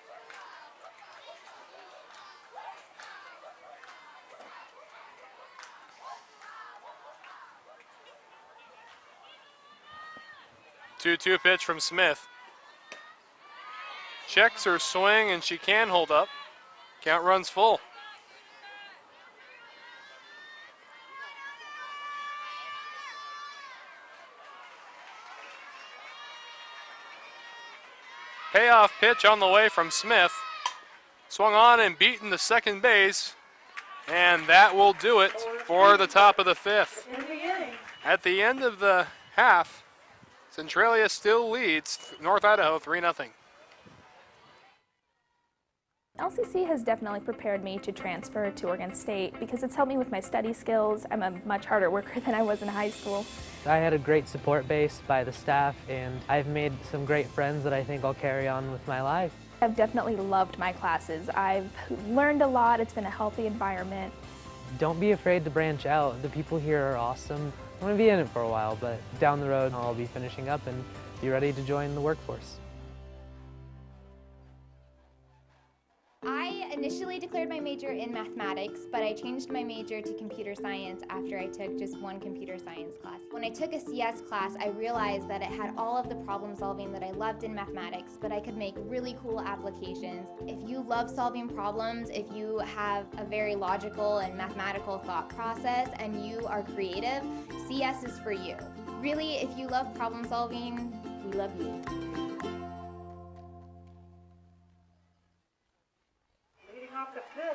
Two pitch from Smith. Checks her swing and she can hold up. Count runs full. Payoff pitch on the way from Smith. Swung on and beaten to second base. And that will do it for the top of the 5th. At the end of the half, Centralia still leads North Idaho 3-0. LCC has definitely prepared me to transfer to Oregon State because it's helped me with my study skills. I'm a much harder worker than I was in high school. I had a great support base by the staff, and I've made some great friends that I think I'll carry on with my life. I've definitely loved my classes. I've learned a lot. It's been a healthy environment. Don't be afraid to branch out. The people here are awesome. I'm going to be in it for a while, but down the road I'll be finishing up and be ready to join the workforce. I initially declared my major in mathematics, but I changed my major to computer science after I took just 1 computer science class. When I took a CS class, I realized that it had all of the problem solving that I loved in mathematics, but I could make really cool applications. If you love solving problems, if you have a very logical and mathematical thought process, and you are creative, CS is for you. Really, if you love problem solving, we love you.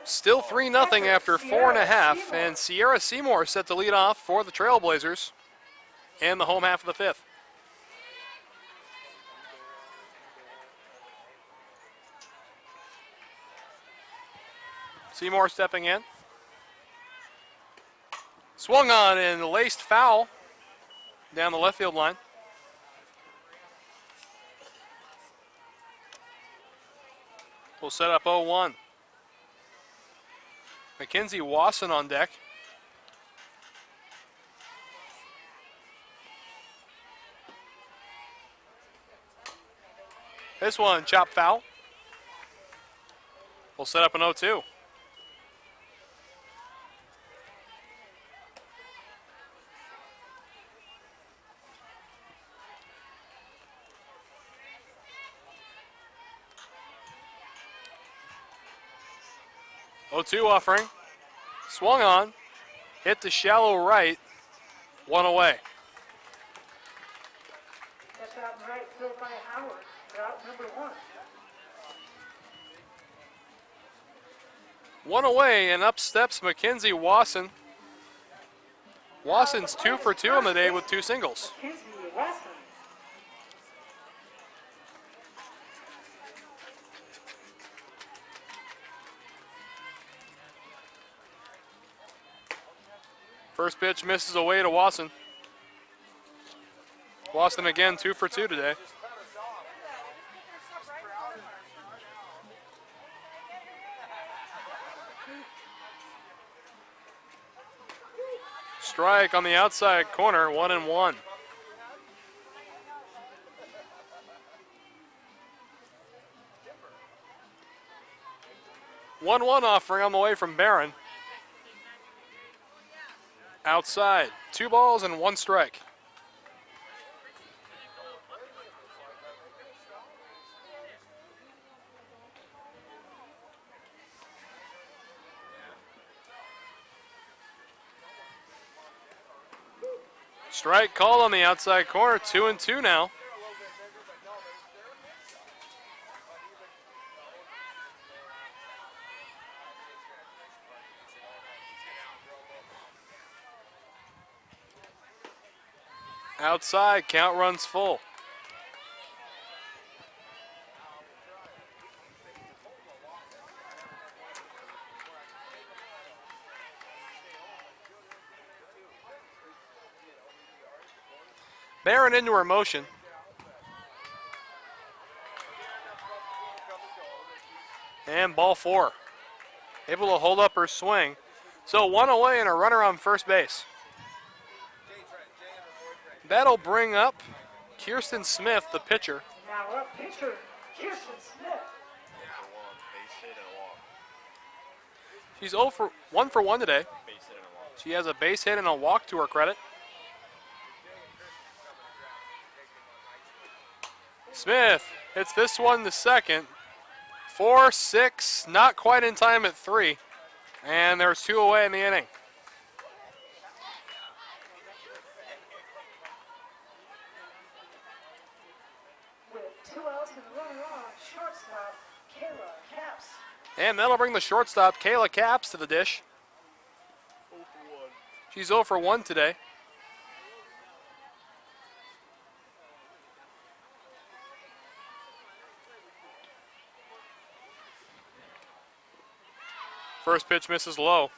Still 3-0 after 4.5, and Sierra Seymour set to lead off for the Trailblazers in the home half of the 5th. Seymour stepping in. Swung on and laced foul down the left field line. We'll set up 0-1. Mackenzie Wasson on deck. This one, chop foul. We'll set up an 0-2. Offering. Swung on. Hit to shallow right. 1 away. That's out in right field by Howard. Route number 1. 1 away, and up steps Mackenzie Wasson. Wasson's 2 for 2 on the day with 2 singles. Mackenzie Wasson. First pitch misses away to Wasson. Wasson again 2 for 2 today. Strike on the outside corner, 1-1. 1-1 offering on the way from Barron. Outside, 2 balls and 1 strike. Strike called on the outside corner, 2-2 now. Outside, count runs full. Barron into her motion. And ball 4. Able to hold up her swing. So 1 away and a runner on first base. That'll bring up Kirsten Smith, the pitcher. Now up pitcher, Kirsten Smith. She's 1 for 1 today. She has a base hit and a walk to her credit. Smith hits this one to second. 4-6, not quite in time at 3. And there's 2 away in the inning. With 2 outs and a runner on, shortstop, Kayla Caps. And that'll bring the shortstop, Kayla Caps, to the dish. She's 0 for 1 today. First pitch misses low.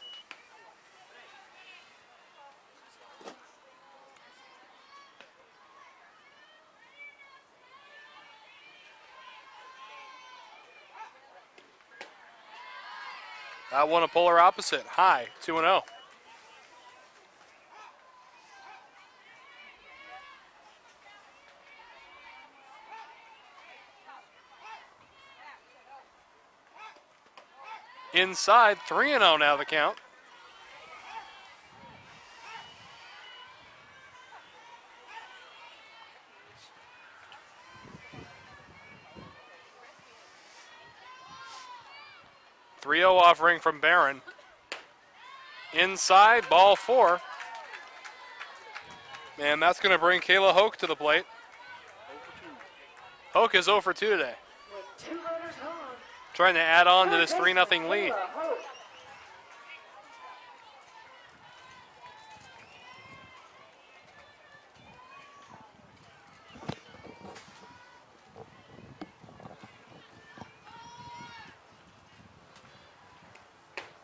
That one a polar opposite, high, 2-0. Inside, 3-0 now the count. .30 offering from Barron. Inside, ball 4. And that's going to bring Kayla Hoke to the plate. Hoke is 0 for 2 today. With 2 runners on. Trying to add on to this 3-0 lead.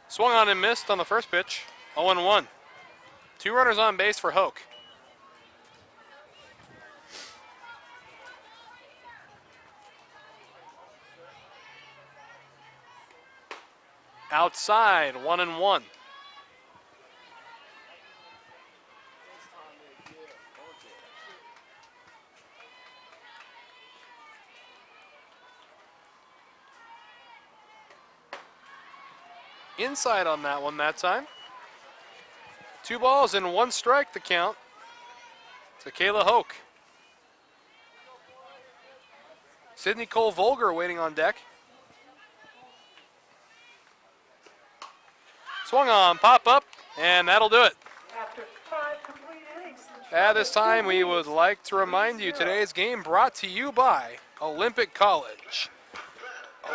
Swung on and missed on the first pitch. 0-1. 2 runners on base for Hoke. Outside, 1-1. Inside on that one that time. 2 balls and 1 strike the count to Kayla Hoke. Sydney Cole Volger waiting on deck. Swung on, pop up, and that'll do it. After 5 complete innings. At this time, we would like to remind you today's game brought to you by Olympic College.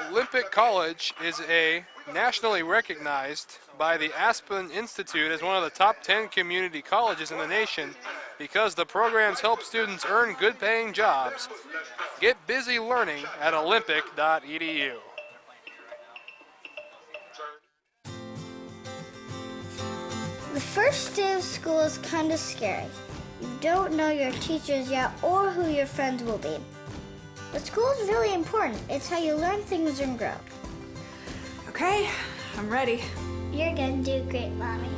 Olympic College is a nationally recognized by the Aspen Institute as one of the top 10 community colleges in the nation because the programs help students earn good-paying jobs. Get busy learning at olympic.edu. The The first day of school is kind of scary. You don't know your teachers yet or who your friends will be. But school is really important. It's how you learn things and grow. Okay, I'm ready. You're gonna do great, Mommy.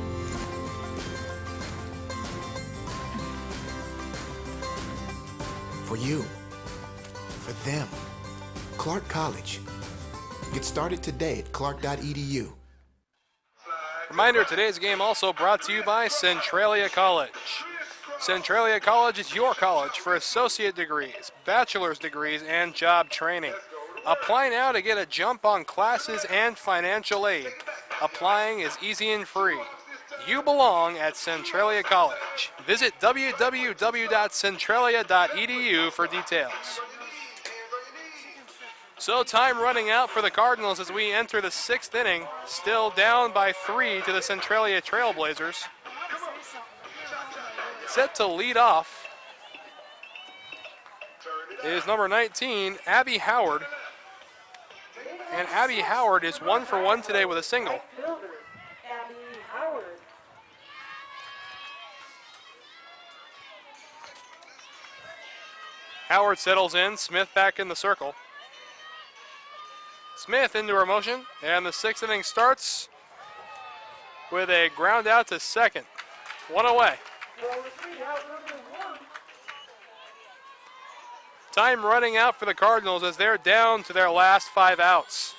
For you. For them. Clark College. Get started today at clark.edu. Reminder, today's game also brought to you by Centralia College. Centralia College is your college for associate degrees, bachelor's degrees, and job training. Apply now to get a jump on classes and financial aid. Applying is easy and free. You belong at Centralia College. Visit www.centralia.edu for details. So time running out for the Cardinals as we enter the 6th inning, still down by 3 to the Centralia Trailblazers. Set to lead off is number 19, Abby Howard. And Abby Howard is 1 for 1 today with a single. Abby Howard. Howard settles in, Smith back in the circle. Smith into her motion, and the 6th inning starts with a ground out to second. 1 away. Time running out for the Cardinals as they're down to their last 5 outs.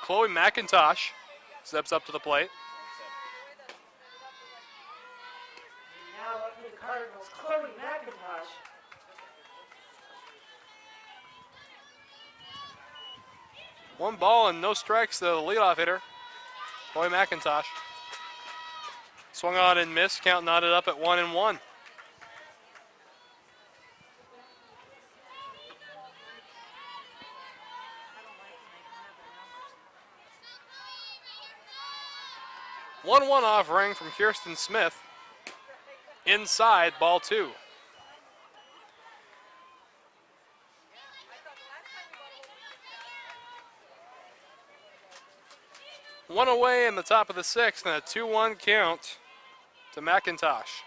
Chloe McIntosh steps up to the plate. Now up for the Cardinals, Chloe McIntosh. One ball and no strikes to the leadoff hitter, Chloe McIntosh. Swung on and missed, count knotted up at 1-1. One offering from Kirsten Smith. Inside, ball 2. One away in the top of the 6th and a 2-1 count to McIntosh.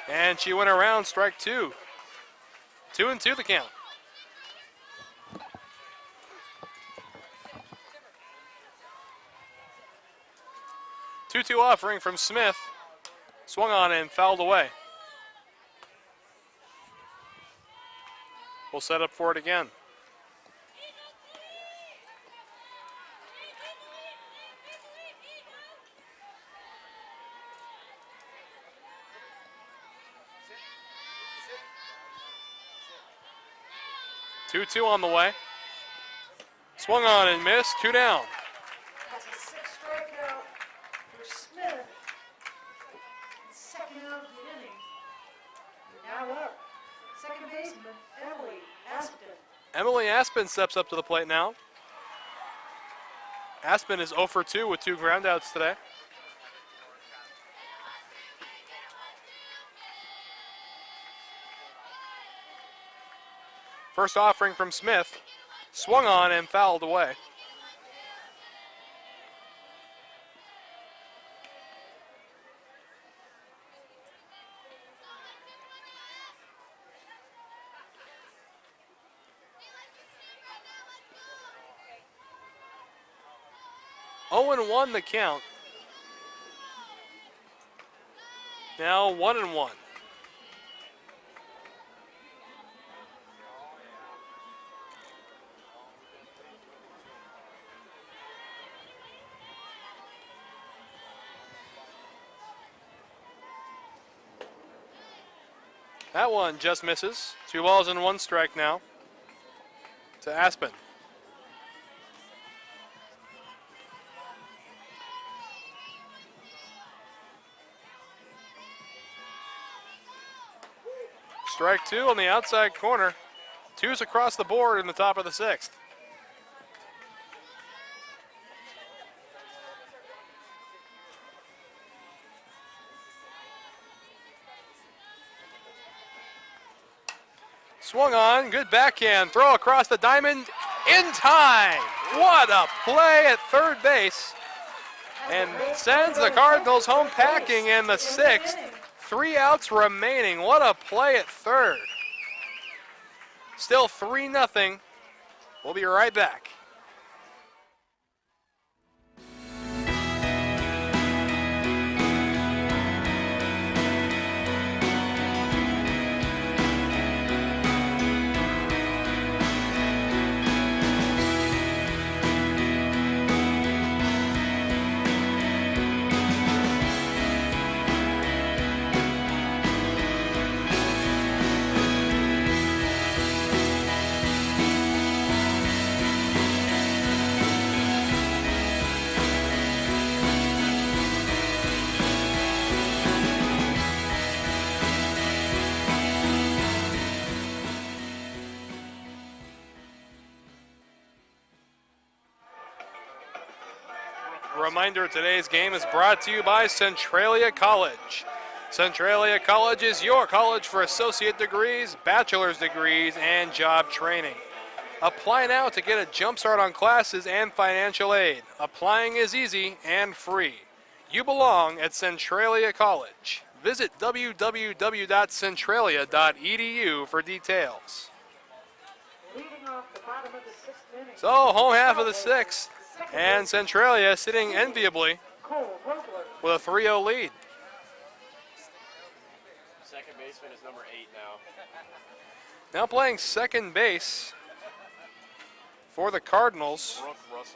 And she went around, strike 2. 2-2 the count. Two offering from Smith. Swung on and fouled away. We'll set up for it again. Two on the way. Swung on and missed. 2 down. That's a 6th strikeout for Smith. Second out of the inning. Now up, second baseman Emily Aspen. Emily Aspen steps up to the plate now. Aspen is 0 for 2 with 2 groundouts today. First offering from Smith, swung on and fouled away. Oh, 0-1 the count. Now 1-1. That one just misses. 2 balls and 1 strike now to Aspen. Strike 2 on the outside corner. 2's across the board in the top of the 6th. Swung on, good backhand, throw across the diamond in time. What a play at third base. And sends the Cardinals home packing in the sixth. 3 outs remaining. What a play at third. Still 3-0. We'll be right back. Reminder, today's game is brought to you by Centralia College. Centralia College is your college for associate degrees, bachelor's degrees, and job training. Apply now to get a jump start on classes and financial aid. Applying is easy and free. You belong at Centralia College. Visit www.centralia.edu for details. So, home half of the sixth. And Centralia sitting enviably with a 3-0 lead. Second baseman is number 8 now. Now playing second base for the Cardinals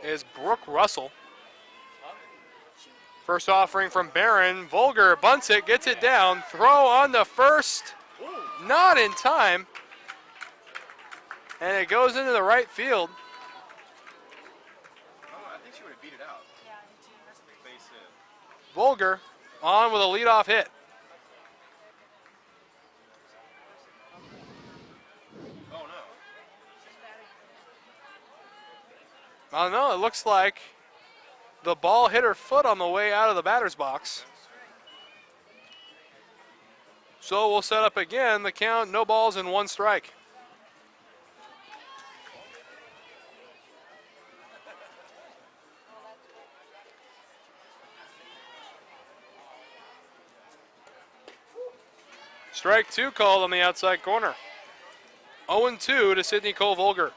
is Brooke Russell. First offering from Barron. Vulgar bunts it, gets it down. Throw on the first. Not in time. And it goes into the right field. Vulgar on with a leadoff hit. Oh no. I don't know, it looks like the ball hit her foot on the way out of the batter's box. So we'll set up again the count, no balls and 1 strike. Strike 2 called on the outside corner. 0-2 to Sydney Cole Vulgar.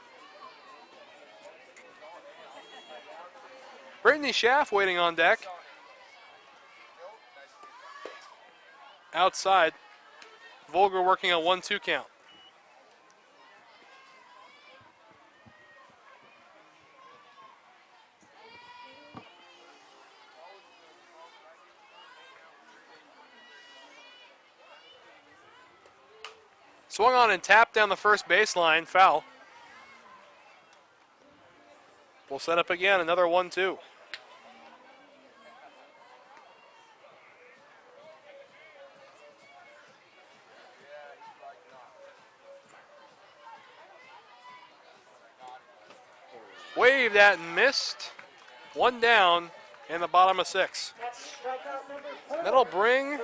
Brittany Schaff waiting on deck. Outside. Vulgar working a 1-2 count. Swung on and tapped down the first baseline, foul. We'll set up again, another 1-2. Waved at and missed. 1 down in the bottom of 6. That'll bring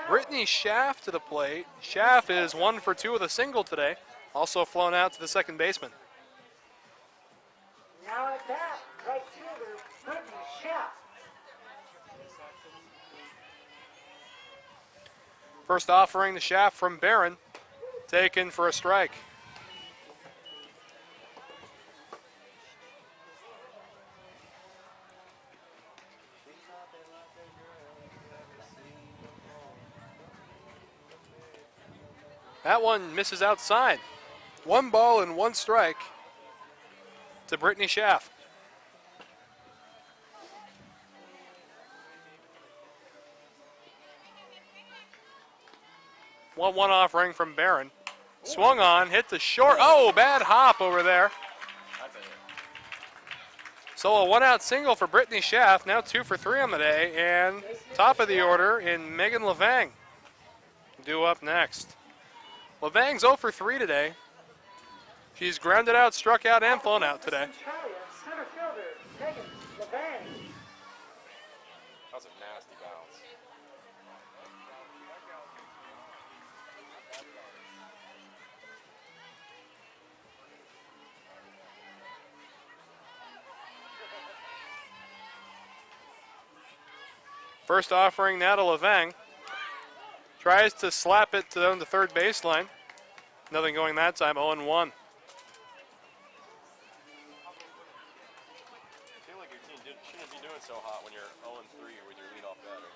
Brittany Schaff to the plate. Schaff is 1 for 2 with a single today. Also flown out to the second baseman. Now at bat, right fielder, Brittany Schaff. First offering to Schaff from Barron. Taken for a strike. That one misses outside. 1 ball and 1 strike to Brittany Schaff. One offering from Barron. Swung on, hit the short. Oh, bad hop over there. So a 1-out single for Brittany Schaff. Now 2 for 3 on the day. And top of the order in Megan Levang. Due up next. Levang's 0 for 3 today. She's grounded out, struck out, and flown out today. Center fielder, Megan Levang. That was a nasty bounce. First offering now to Levang. Tries to slap it to the third baseline. Nothing going that time, 0-1. I feel like your team shouldn't be doing so hot when you're 0-3 with your leadoff batter.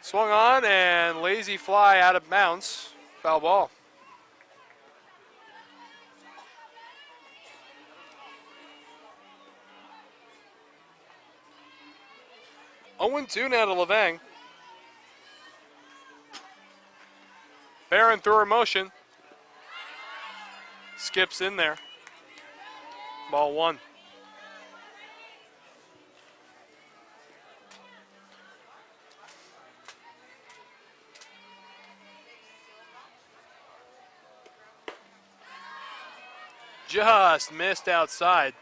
Swung on and lazy fly out of bounds. Foul ball. Oh, 2 now to Levang. Barron through her motion. Skips in there. Ball 1. Just missed outside.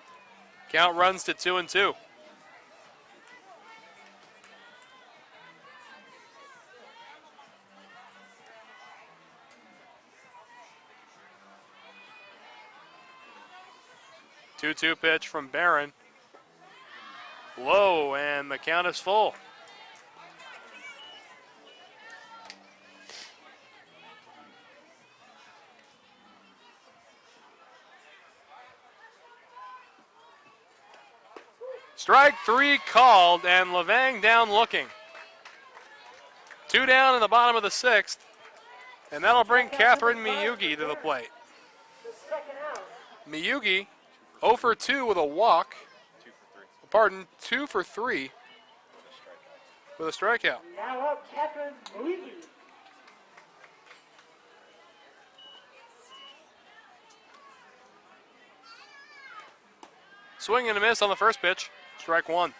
Count runs to 2-2. Two-two pitch from Barron. Low, and the count is full. Strike 3 called, and Levang down looking. 2 down in the bottom of the 6th, and that'll bring Catherine Miyugi to the plate. Miyugi 0 for 2 with a walk. 2 for 3 with a strikeout. Now up, Catherine Levy. Swing and a miss on the first pitch. Strike 1.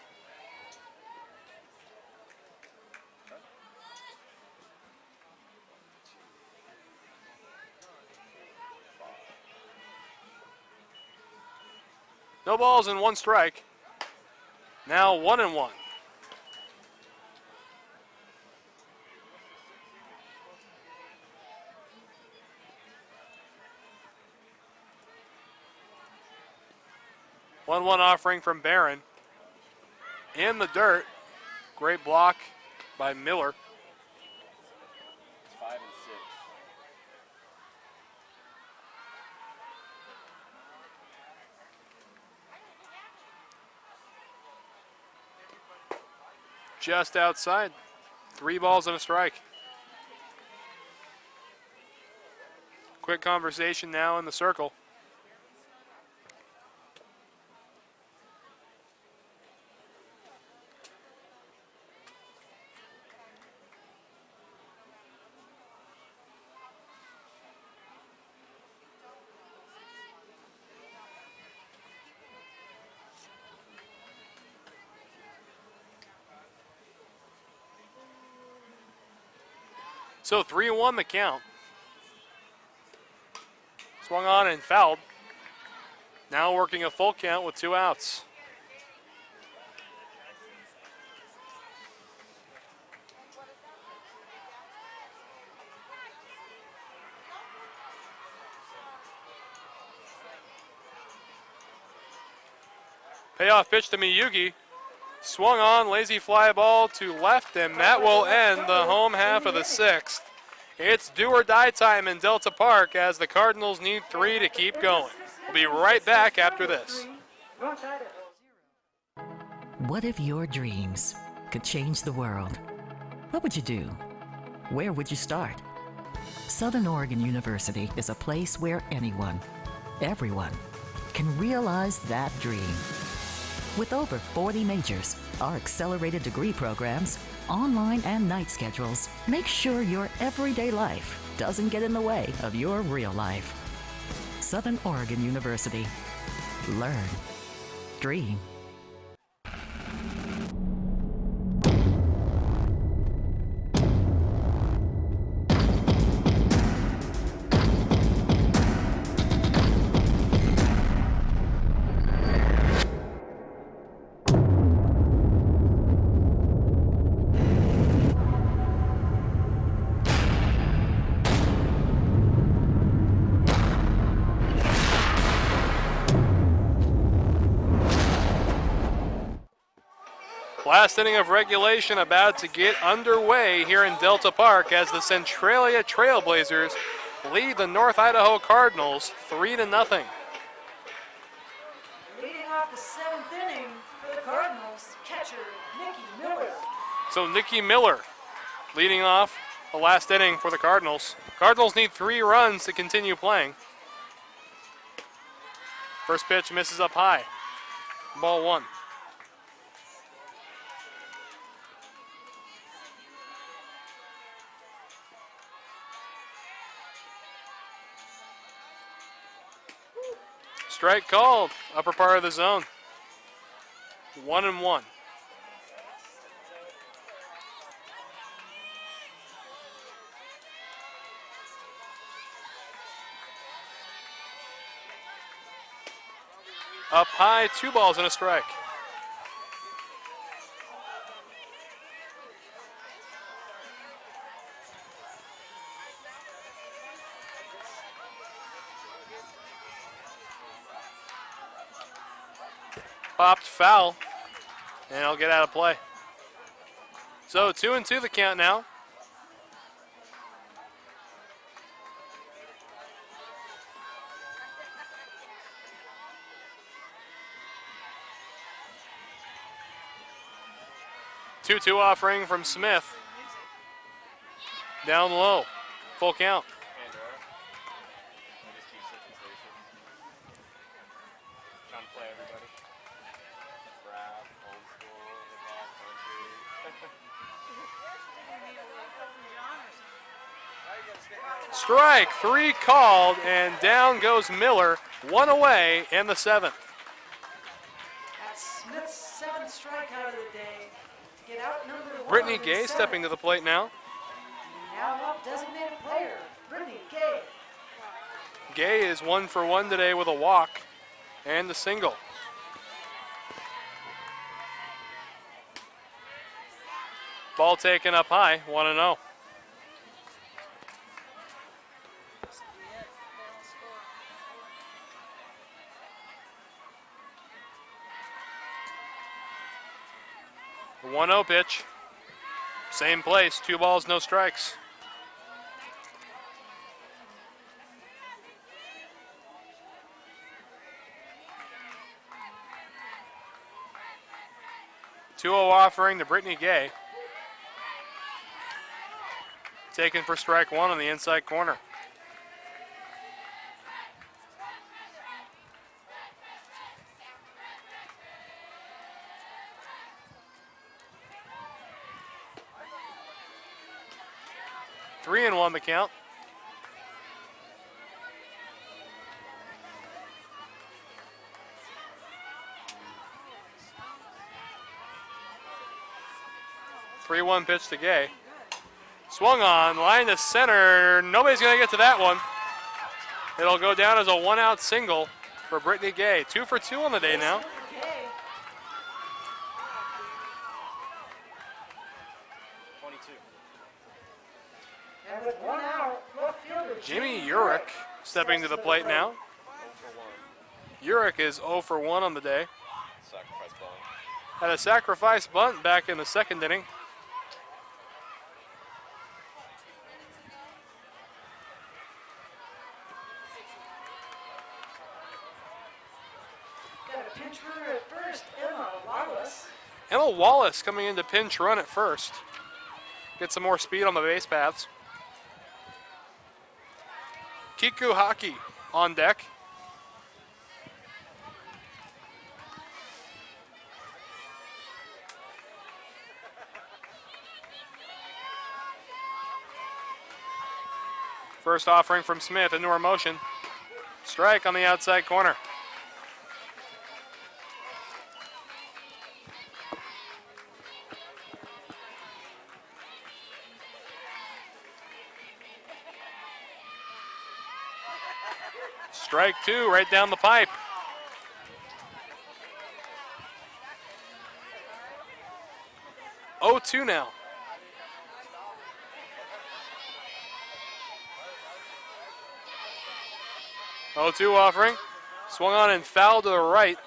No balls and 1 strike. Now 1-1. One offering from Barron. In the dirt. Great block by Miller. 5 and 6. Just outside. 3 balls and a strike. Quick conversation now in the circle. So 3-1 the count. Swung on and fouled. Now working a full count with 2 outs. Payoff pitch to Miyugi. Swung on, lazy fly ball to left, and that will end the home half of the 6th. It's do or die time in Delta Park as the Cardinals need 3 to keep going. We'll be right back after this. What if your dreams could change the world? What would you do? Where would you start? Southern Oregon University is a place where anyone, everyone, can realize that dream. With over 40 majors, our accelerated degree programs, online and night schedules make sure your everyday life doesn't get in the way of your real life. Southern Oregon University. Learn. Dream. Last inning of regulation about to get underway here in Delta Park as the Centralia Trailblazers lead the North Idaho Cardinals 3-0. Leading off the 7th inning for the Cardinals, catcher Nikki Miller. So Nikki Miller leading off the last inning for the Cardinals. Cardinals need 3 runs to continue playing. First pitch misses up high. Ball 1. Strike called, upper part of the zone. 1-1. Up high, 2 balls and a strike. Popped foul, and it'll get out of play. So 2-2 the count now. Two-two offering from Smith. Down low, full count. Strike 3 called, and down goes Miller. 1 away in the 7th. That's Smith's 7th strikeout of the day. To get out number 1. Brittany Gay stepping to the plate now. Now up designated player, Brittany Gay. Gay is 1 for 1 today with a walk and a single. Ball taken up high, 1-0. The 1-0 pitch. Same place, 2 balls, no strikes. Two-0 offering to Brittany Gay. Taken for strike 1 on the inside corner. Three and 1 the count. Three 1 pitch to Gay. Swung on, line to center. Nobody's going to get to that one. It'll go down as a 1-out single for Brittany Gay. 2 for 2 on the day now. And with 1 out, left fielder Jamie Urich stepping to the plate now. Urich is 0 for 1 on the day. Sacrifice bunt. Had a sacrifice bunt back in the 2nd inning. got a pinch runner at first, Emma Wallace. Emma Wallace coming in to pinch run at first. Get some more speed on the base paths. Kiku Hockey on deck. First offering from Smith into her motion. Strike on the outside corner. Strike 2 right down the pipe. Oh, 2 now. Oh, 2 offering. Swung on and fouled to the right.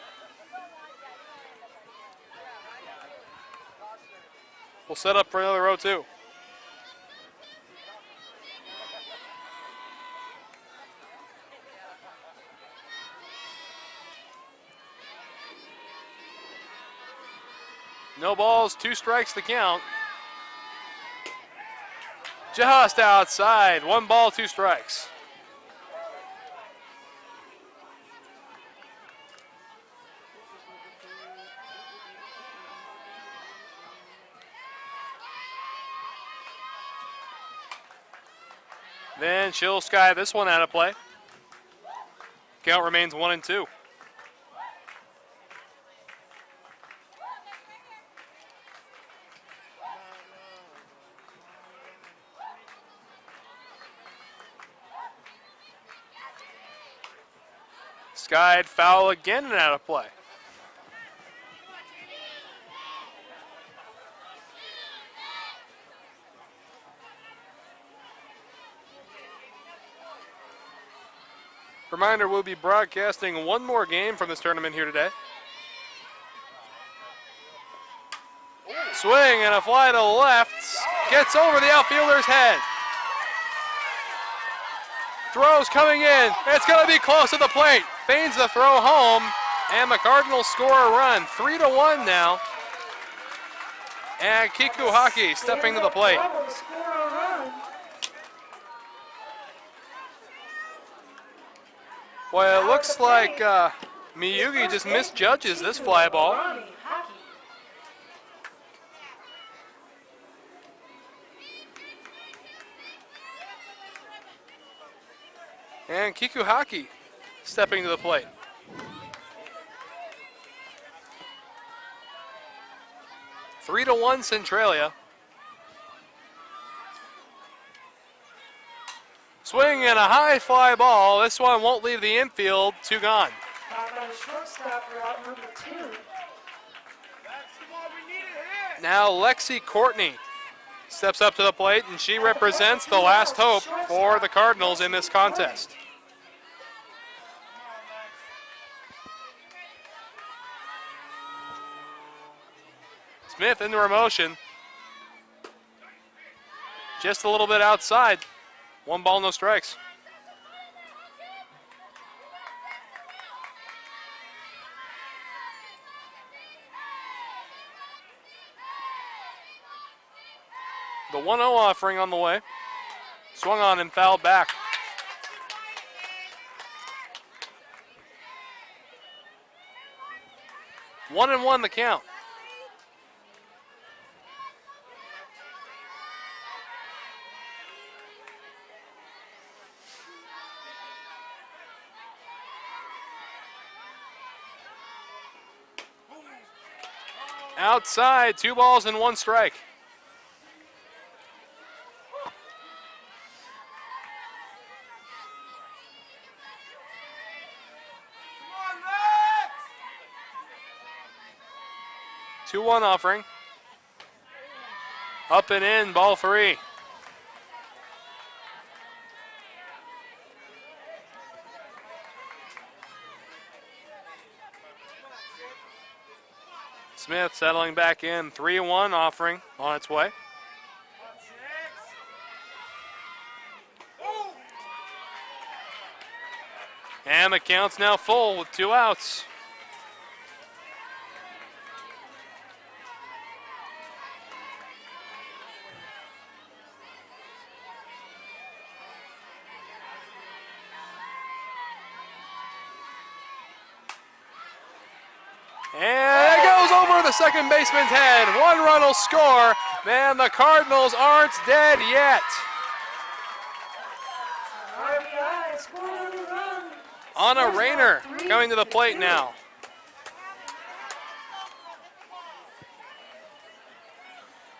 will set up for another row 2. No balls, 2 strikes to count. Just outside, 1 ball, 2 strikes. Then she'll sky this one out of play. Count remains 1-2. Skied foul again and out of play. Reminder, we'll be broadcasting one more game from this tournament here today. Swing and a fly to left. Gets over the outfielder's head. Throw's coming in. It's going to be close to the plate. Feigns the throw home, and the Cardinals score a run. 3-1 now. And Kikuhaki stepping to the plate. Well, it looks like Miyugi just misjudges this fly ball. And Kikuhaki stepping to the plate. Three to 1 Centralia. Swing and a high fly ball. This one won't leave the infield. 2 gone. Now Lexi Courtney steps up to the plate, and she represents the last hope for the Cardinals in this contest. Smith into her motion. Just a little bit outside. 1 ball, no strikes. The 1-0 offering on the way. Swung on and fouled back. One and 1 the count. Outside, 2 balls and 1 strike. Come on, 2-1 offering. Up and in, ball 3. Smith settling back in, 3-1 offering on its way. And the count's now full with 2 outs. And it goes over the second baseman's head. 1 run will score. Man, the Cardinals aren't dead yet. Anna Rayner coming to the plate now.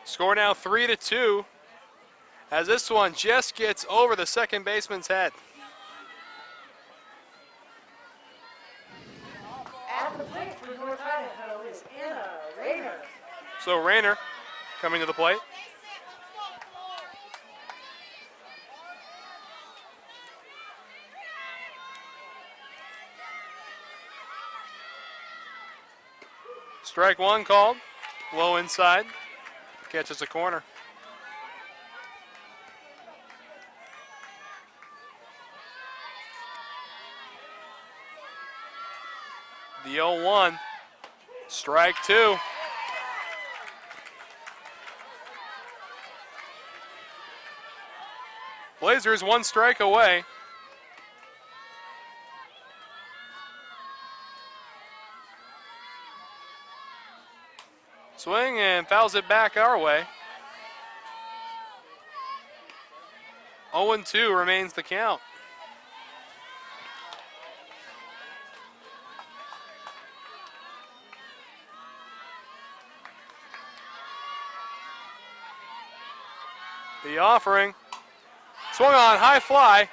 Score now 3-2 as this one just gets over the second baseman's head. At the plate for North Idaho is Anna Rayner. So Rayner coming to the plate. Strike 1 called, low inside. catches a corner. The 0-1. Strike two. Blazers one strike away. Swing and fouls it back our way. 0-2 remains the count. The offering. Swung on, high fly,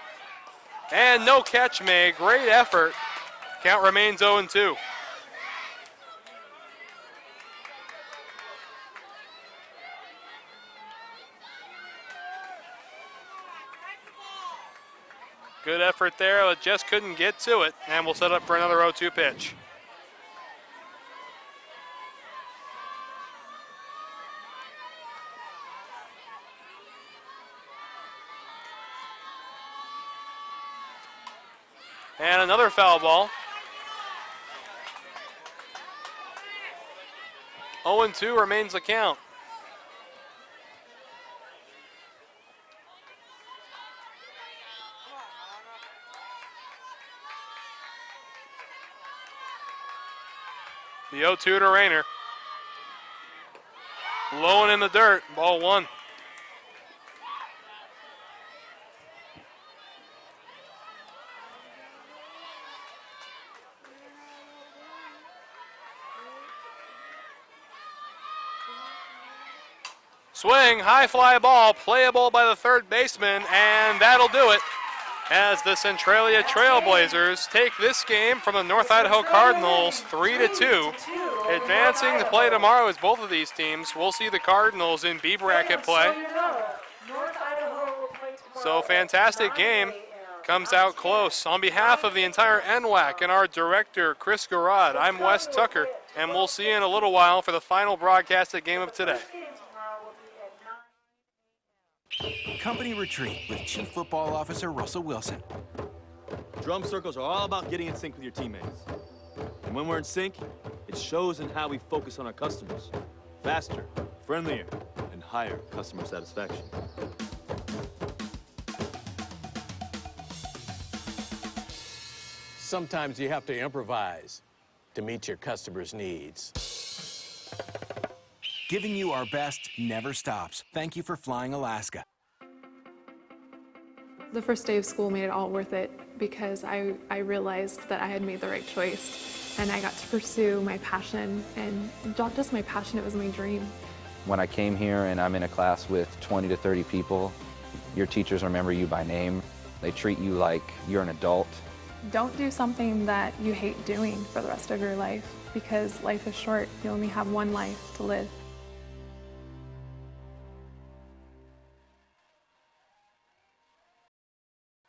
and no catch made. Great effort. Count remains 0-2. Good effort there, but just couldn't get to it, and we'll set up for another 0-2 pitch. And another foul ball. 0-2 remains the count. The 0-2 to Rayner. Low and in the dirt, ball one. Swing, high fly ball, playable by the third baseman, and that'll do it as the Centralia Trailblazers take this game from the North Idaho Cardinals 3-2. Advancing to play tomorrow is both of these teams. We'll see the Cardinals in B bracket play. So fantastic game. Comes out close. On behalf of the entire NWAC and our director, Chris Garrod, I'm Wes Tucker, and we'll see you in a little while for the final broadcasted game of today. Company retreat with Chief Football Officer Russell Wilson. Drum circles are all about getting in sync with your teammates. And when we're in sync, it shows in how we focus on our customers. Faster, friendlier, and higher customer satisfaction. Sometimes you have to improvise to meet your customers' needs. Giving you our best never stops. Thank you for flying Alaska. The first day of school made it all worth it because I realized that I had made the right choice and I got to pursue my passion, and not just my passion, it was my dream. When I came here and I'm in a class with 20 to 30 people, your teachers remember you by name. They treat you like you're an adult. Don't do something that you hate doing for the rest of your life because life is short. You only have one life to live.